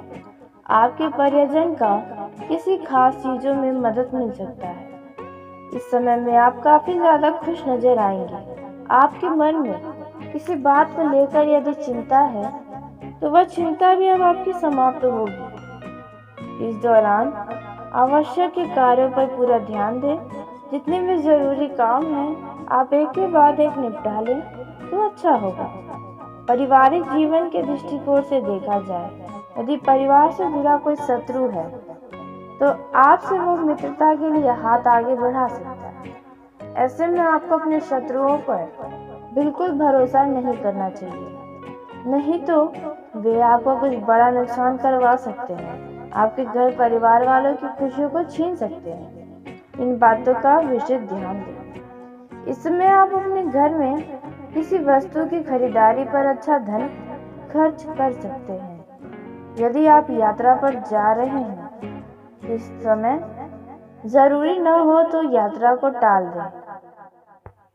आपके परिजन का किसी खास चीजों में मदद मिल सकता है। इस समय में आप काफी ज्यादा खुश नजर आएंगे। आपके मन में किसी बात को लेकर यदि चिंता है तो वह चिंता भी अब आपकी समाप्त होगी। इस दौरान आवश्यक के कार्यों पर पूरा ध्यान दें। जितने भी जरूरी काम हैं आप एक के बाद एक निपटा लें तो अच्छा होगा। पारिवारिक जीवन के दृष्टिकोण से देखा जाए, यदि परिवार से जुड़ा कोई शत्रु है तो आपसे वो मित्रता के लिए हाथ आगे बढ़ा सकता है। ऐसे में आपको अपने शत्रुओं पर बिल्कुल भरोसा नहीं करना चाहिए, नहीं तो वे आपको कुछ बड़ा नुकसान करवा सकते हैं, आपके घर परिवार वालों की खुशियों को छीन सकते हैं। इन बातों का विशेष ध्यान दें। इस समय आप अपने घर में किसी वस्तु की खरीदारी पर अच्छा धन खर्च कर सकते हैं। यदि आप यात्रा पर जा रहे हैं इस समय जरूरी न हो तो यात्रा को टाल दें,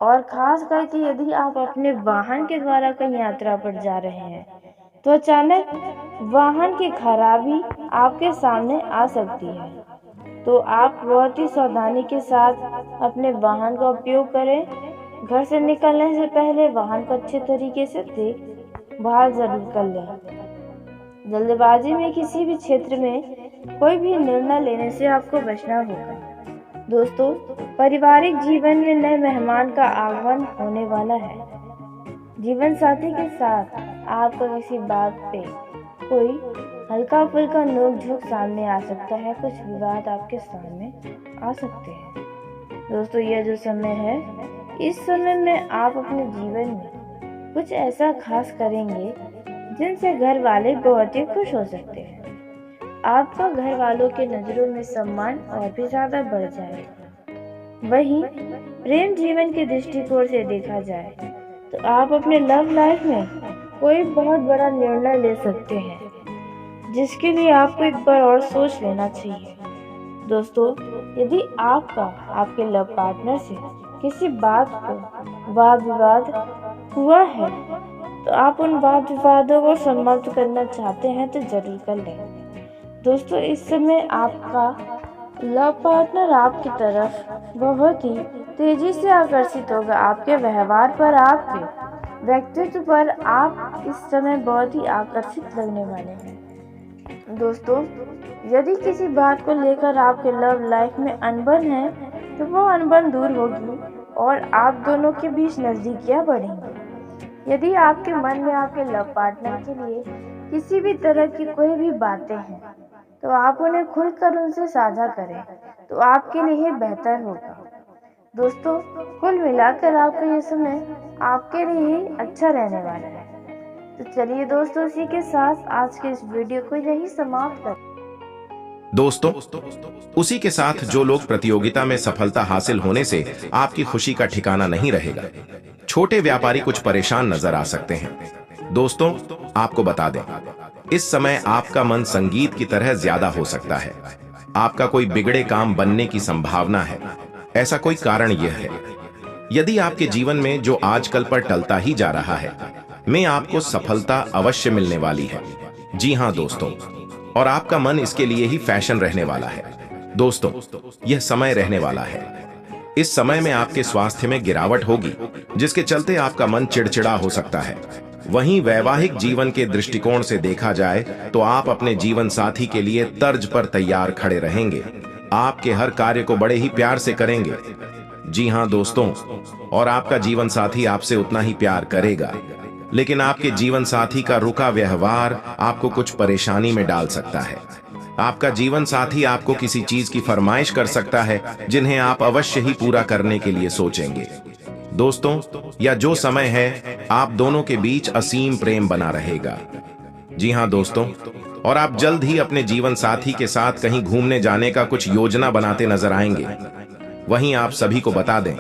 और खास करके यदि आप अपने वाहन के द्वारा कहीं यात्रा पर जा रहे हैं तो अचानक वाहन की खराबी आपके सामने आ सकती है, तो आप बहुत ही सावधानी के साथ अपने वाहन का उपयोग करें। घर से निकलने से पहले वाहन को अच्छे तरीके से देख भाल जरूर कर लें। जल्दबाजी में किसी भी क्षेत्र में कोई भी निर्णय लेने से आपको बचना होगा। दोस्तों, पारिवारिक जीवन में नए मेहमान का आगमन होने वाला है। जीवन साथी के साथ आपको किसी बात पे कोई हल्का फुल्का नोक झोंक सामने आ सकता है, कुछ विवाद आपके सामने आ सकते हैं। दोस्तों, यह जो समय है, इस समय में आप अपने जीवन में कुछ ऐसा खास करेंगे जिनसे घर वाले बहुत ही खुश हो सकते हैं। आपका घर वालों के नजरों में सम्मान और भी ज्यादा बढ़ जाएगा। वहीं प्रेम जीवन के दृष्टिकोण से देखा जाए तो आप अपने लव लाइफ में कोई बहुत बड़ा निर्णय ले सकते हैं, जिसके लिए आपको एक बार और सोच लेना चाहिए। दोस्तों, यदि आपका आपके लव पार्टनर से किसी बात को वाद विवाद हुआ है तो आप उन वाद विवादों को समाप्त करना चाहते हैं तो जरूर कर लें। दोस्तों, इस समय आपका लव पार्टनर आपकी तरफ बहुत ही तेजी से आकर्षित होगा आपके व्यवहार पर, आपके व्यक्तित्व पर। आप इस समय बहुत ही आकर्षित लगने वाले हैं। दोस्तों, यदि किसी बात को लेकर आपके लव लाइफ में अनबन है तो वो अनबन दूर होगी और आप दोनों के बीच नजदीकियां बढ़ेंगी। यदि आपके मन में आपके लव पार्टनर के लिए किसी भी तरह की कोई भी बातें हैं तो आप उन्हें खुलकर उनसे साझा करें तो आपके लिए ही बेहतर होगा। दोस्तों, कुल मिलाकर आपका ये समय आपके लिए ही अच्छा रहने वाला है। तो चलिए दोस्तों, इसी के साथ आज के इस वीडियो को यही समाप्त कर। दोस्तों, उसी के साथ जो लोग प्रतियोगिता में सफलता हासिल होने से आपकी खुशी का ठिकाना नहीं रहेगा, छोटे व्यापारी कुछ परेशान नजर आ सकते हैं। दोस्तों, आपको बता दें, इस समय आपका मन संगीत की तरह ज्यादा हो सकता है। आपका कोई बिगड़े काम बनने की संभावना है। ऐसा कोई कारण यह है, यदि आपके जीवन में जो आजकल पर टलता ही जा रहा है, में आपको सफलता अवश्य मिलने वाली है। जी हां दोस्तों, और आपका मन इसके लिए ही फैशन रहने वाला है। दोस्तों, यह समय रहने वाला है। इस समय में आपके स्वास्थ्य में गिरावट होगी, जिसके चलते आपका मन चिड़चिड़ा हो सकता है। वहीं वैवाहिक जीवन के दृष्टिकोण से देखा जाए तो आप अपने जीवन साथी के लिए तर्ज पर तैयार खड़े रहेंगे। आपके हर कार्य को बड़े ही प्यार से करेंगे। जी हां दोस्तों, और आपका जीवन साथी आपसे उतना ही प्यार करेगा। लेकिन आपके जीवन साथी का रुका व्यवहार आपको कुछ परेशानी में डाल सकता है। आपका जीवन साथी आपको किसी चीज की फरमाइश कर सकता है जिन्हें आप अवश्य ही पूरा करने के लिए सोचेंगे। दोस्तों, यह जो समय है, आप दोनों के बीच असीम प्रेम बना रहेगा। जी हां दोस्तों, और आप जल्द ही अपने जीवन साथी के साथ कहीं घूमने जाने का कुछ योजना बनाते नजर आएंगे। वहीं आप सभी को बता दें,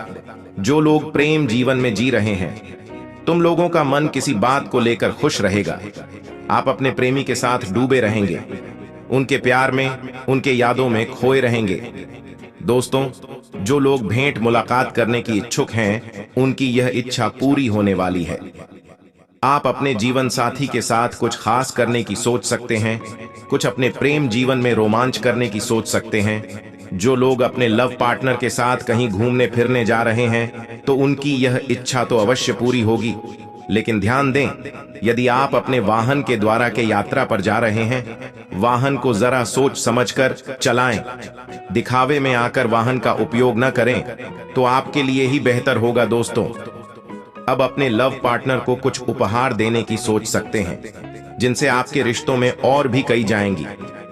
जो लोग प्रेम जीवन में जी रहे हैं, तुम लोगों का मन किसी बात को लेकर खुश रहेगा। आप अपने प्रेमी के साथ डूबे रहेंगे, उनके प्यार में, उनके यादों में खोए रहेंगे। दोस्तों, जो लोग भेंट मुलाकात करने की इच्छुक हैं, उनकी यह इच्छा पूरी होने वाली है। आप अपने जीवन साथी के साथ कुछ खास करने की सोच सकते हैं, कुछ अपने प्रेम जीवन में रोमांच करने की सोच सकते हैं। जो लोग अपने लव पार्टनर के साथ कहीं घूमने फिरने जा रहे हैं तो उनकी यह इच्छा तो अवश्य पूरी होगी। लेकिन ध्यान दें, यदि आप अपने वाहन के द्वारा के यात्रा पर जा रहे हैं, वाहन को जरा सोच समझकर चलाएं। दिखावे में आकर वाहन का उपयोग न करें तो आपके लिए ही बेहतर होगा। दोस्तों, अब अपने लव पार्टनर को कुछ उपहार देने की सोच सकते हैं, जिनसे आपके रिश्तों में और भी कई जाएंगी।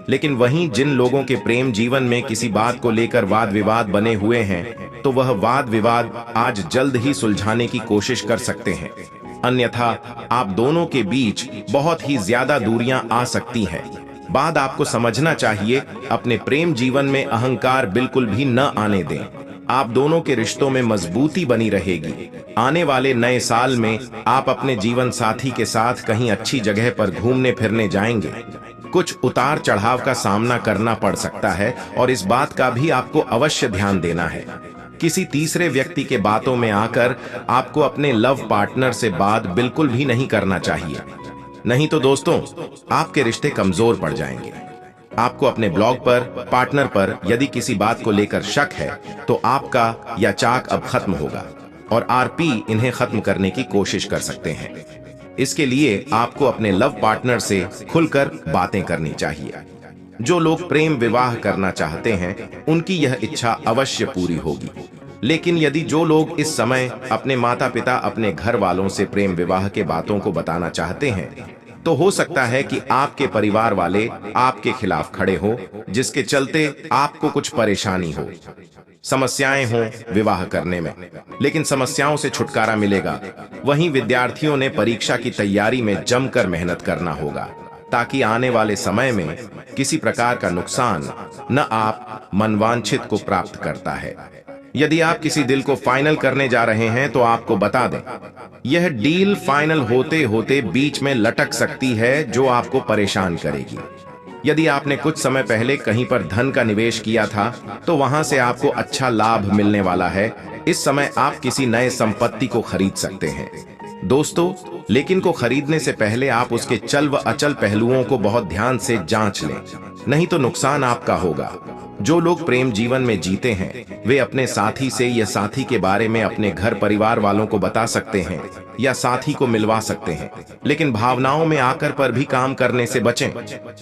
लेकिन वहीं जिन लोगों के प्रेम जीवन में किसी बात को लेकर वाद विवाद बने हुए हैं, तो वह वाद विवाद आज जल्द ही सुलझाने की कोशिश कर सकते हैं। अन्यथा आप दोनों के बीच बहुत ही ज्यादा दूरियां आ सकती हैं। बात आपको समझना चाहिए, अपने प्रेम जीवन में अहंकार बिल्कुल भी न आने दें। आप दोनों के रिश्तों में मजबूती बनी रहेगी। आने वाले नए साल में आप अपने जीवन साथी के साथ कहीं अच्छी जगह पर घूमने फिरने जाएंगे। कुछ उतार चढ़ाव का सामना करना पड़ सकता है और इस बात का भी आपको अवश्य ध्यान देना है। किसी तीसरे व्यक्ति के बातों में आकर आपको अपने लव पार्टनर से बात बिल्कुल भी नहीं करना चाहिए, नहीं तो दोस्तों आपके रिश्ते कमजोर पड़ जाएंगे। आपको अपने ब्लॉग पर, पार्टनर पर यदि किसी बात को लेकर शक है तो आपका यह चाक अब खत्म होगा और आरपी इन्हें खत्म करने की कोशिश कर सकते हैं। इसके लिए आपको अपने लव पार्टनर से खुलकर बातें करनी चाहिए। जो लोग प्रेम विवाह करना चाहते हैं, उनकी यह इच्छा अवश्य पूरी होगी। लेकिन यदि जो लोग इस समय अपने माता पिता, अपने घर वालों से प्रेम विवाह के बातों को बताना चाहते हैं, तो हो सकता है कि आपके परिवार वाले आपके खिलाफ खड़े हो, जिसके चलते आपको कुछ परेशानी हो, समस्याएं हों विवाह करने में। लेकिन समस्याओं से छुटकारा मिलेगा। वहीं विद्यार्थियों ने परीक्षा की तैयारी में जमकर मेहनत करना होगा, ताकि आने वाले समय में किसी प्रकार का नुकसान न आप मनवांछित को प्राप्त करता है। यदि आप किसी डील को फाइनल करने जा रहे हैं तो आपको बता दें, यह डील फाइनल होते होते बीच में लटक सकती है, जो आपको परेशान करेगी। यदि आपने कुछ समय पहले कहीं पर धन का निवेश किया था तो वहां से आपको अच्छा लाभ मिलने वाला है। इस समय आप किसी नए संपत्ति को खरीद सकते हैं दोस्तों, लेकिन को खरीदने से पहले आप उसके चल व अचल पहलुओं को बहुत ध्यान से जांच लें, नहीं तो नुकसान आपका होगा। जो लोग प्रेम जीवन में जीते हैं वे अपने साथी से या साथी के बारे में अपने घर परिवार वालों को बता सकते हैं या साथी को मिलवा सकते हैं, लेकिन भावनाओं में आकर पर भी काम करने से बचें।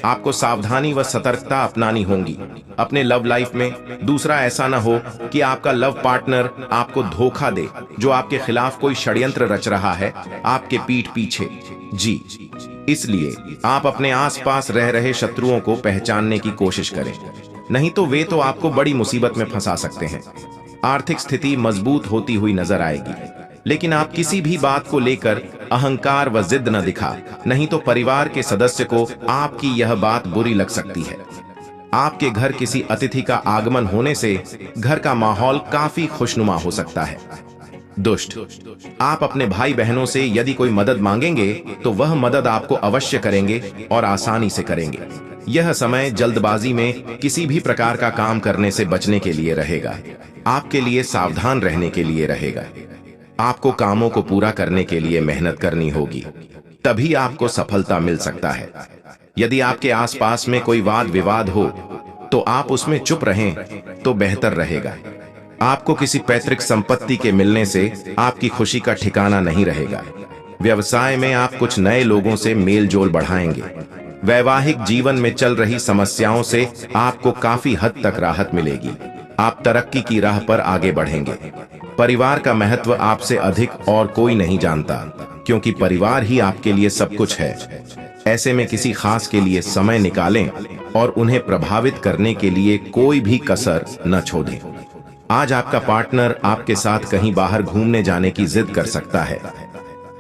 आपको सावधानी व सतर्कता अपनानी होगी अपने लव लाइफ में। दूसरा ऐसा न हो कि आपका लव पार्टनर आपको धोखा दे, जो आपके खिलाफ कोई षड्यंत्र रच रहा है आपके पीठ पीछे। जी, इसलिए आप अपने आसपास रह रहे शत्रुओं को पहचानने की कोशिश करें, नहीं तो वे तो आपको बड़ी मुसीबत में फंसा सकते हैं। आर्थिक स्थिति मजबूत होती हुई नजर आएगी, लेकिन आप किसी भी बात को लेकर अहंकार व जिद न दिखा, नहीं तो परिवार के सदस्य को आपकी यह बात बुरी लग सकती है। आपके घर किसी अतिथि का आगमन होने से घर का माहौल काफी खुशनुमा हो सकता है। दुष्ट, आप अपने भाई बहनों से यदि कोई मदद मांगेंगे तो वह मदद आपको अवश्य करेंगे और आसानी से करेंगे। यह समय जल्दबाजी में किसी भी प्रकार का काम करने से बचने के लिए रहेगा, आपके लिए सावधान रहने के लिए रहेगा। आपको कामों को पूरा करने के लिए मेहनत करनी होगी, तभी आपको सफलता मिल सकता है। यदि आपके आसपास में कोई वाद विवाद हो तो आप उसमें चुप रहें तो बेहतर रहेगा। आपको किसी पैतृक संपत्ति के मिलने से आपकी खुशी का ठिकाना नहीं रहेगा। व्यवसाय में आप कुछ नए लोगों से मेल जोल बढ़ाएंगे। वैवाहिक जीवन में चल रही समस्याओं से आपको काफी हद तक राहत मिलेगी। आप तरक्की की राह पर आगे बढ़ेंगे। परिवार का महत्व आपसे अधिक और कोई नहीं जानता, क्योंकि परिवार ही आपके लिए सब कुछ है। ऐसे में किसी खास के लिए समय निकालें और उन्हें प्रभावित करने के लिए कोई भी कसर न छोड़ें। आज आपका पार्टनर आपके साथ कहीं बाहर घूमने जाने की जिद कर सकता है।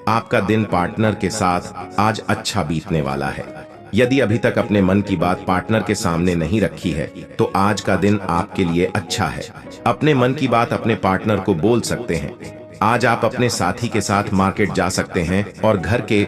आपका दिन पार्टनर के साथ आज अच्छा बीतने वाला है। यदि अभी तक अपने मन की बात पार्टनर के सामने नहीं रखी है तो आज का दिन आपके लिए अच्छा है। अपने मन की बात अपने पार्टनर को बोल सकते हैं। आज आप अपने साथी के साथ मार्केट जा सकते हैं और घर के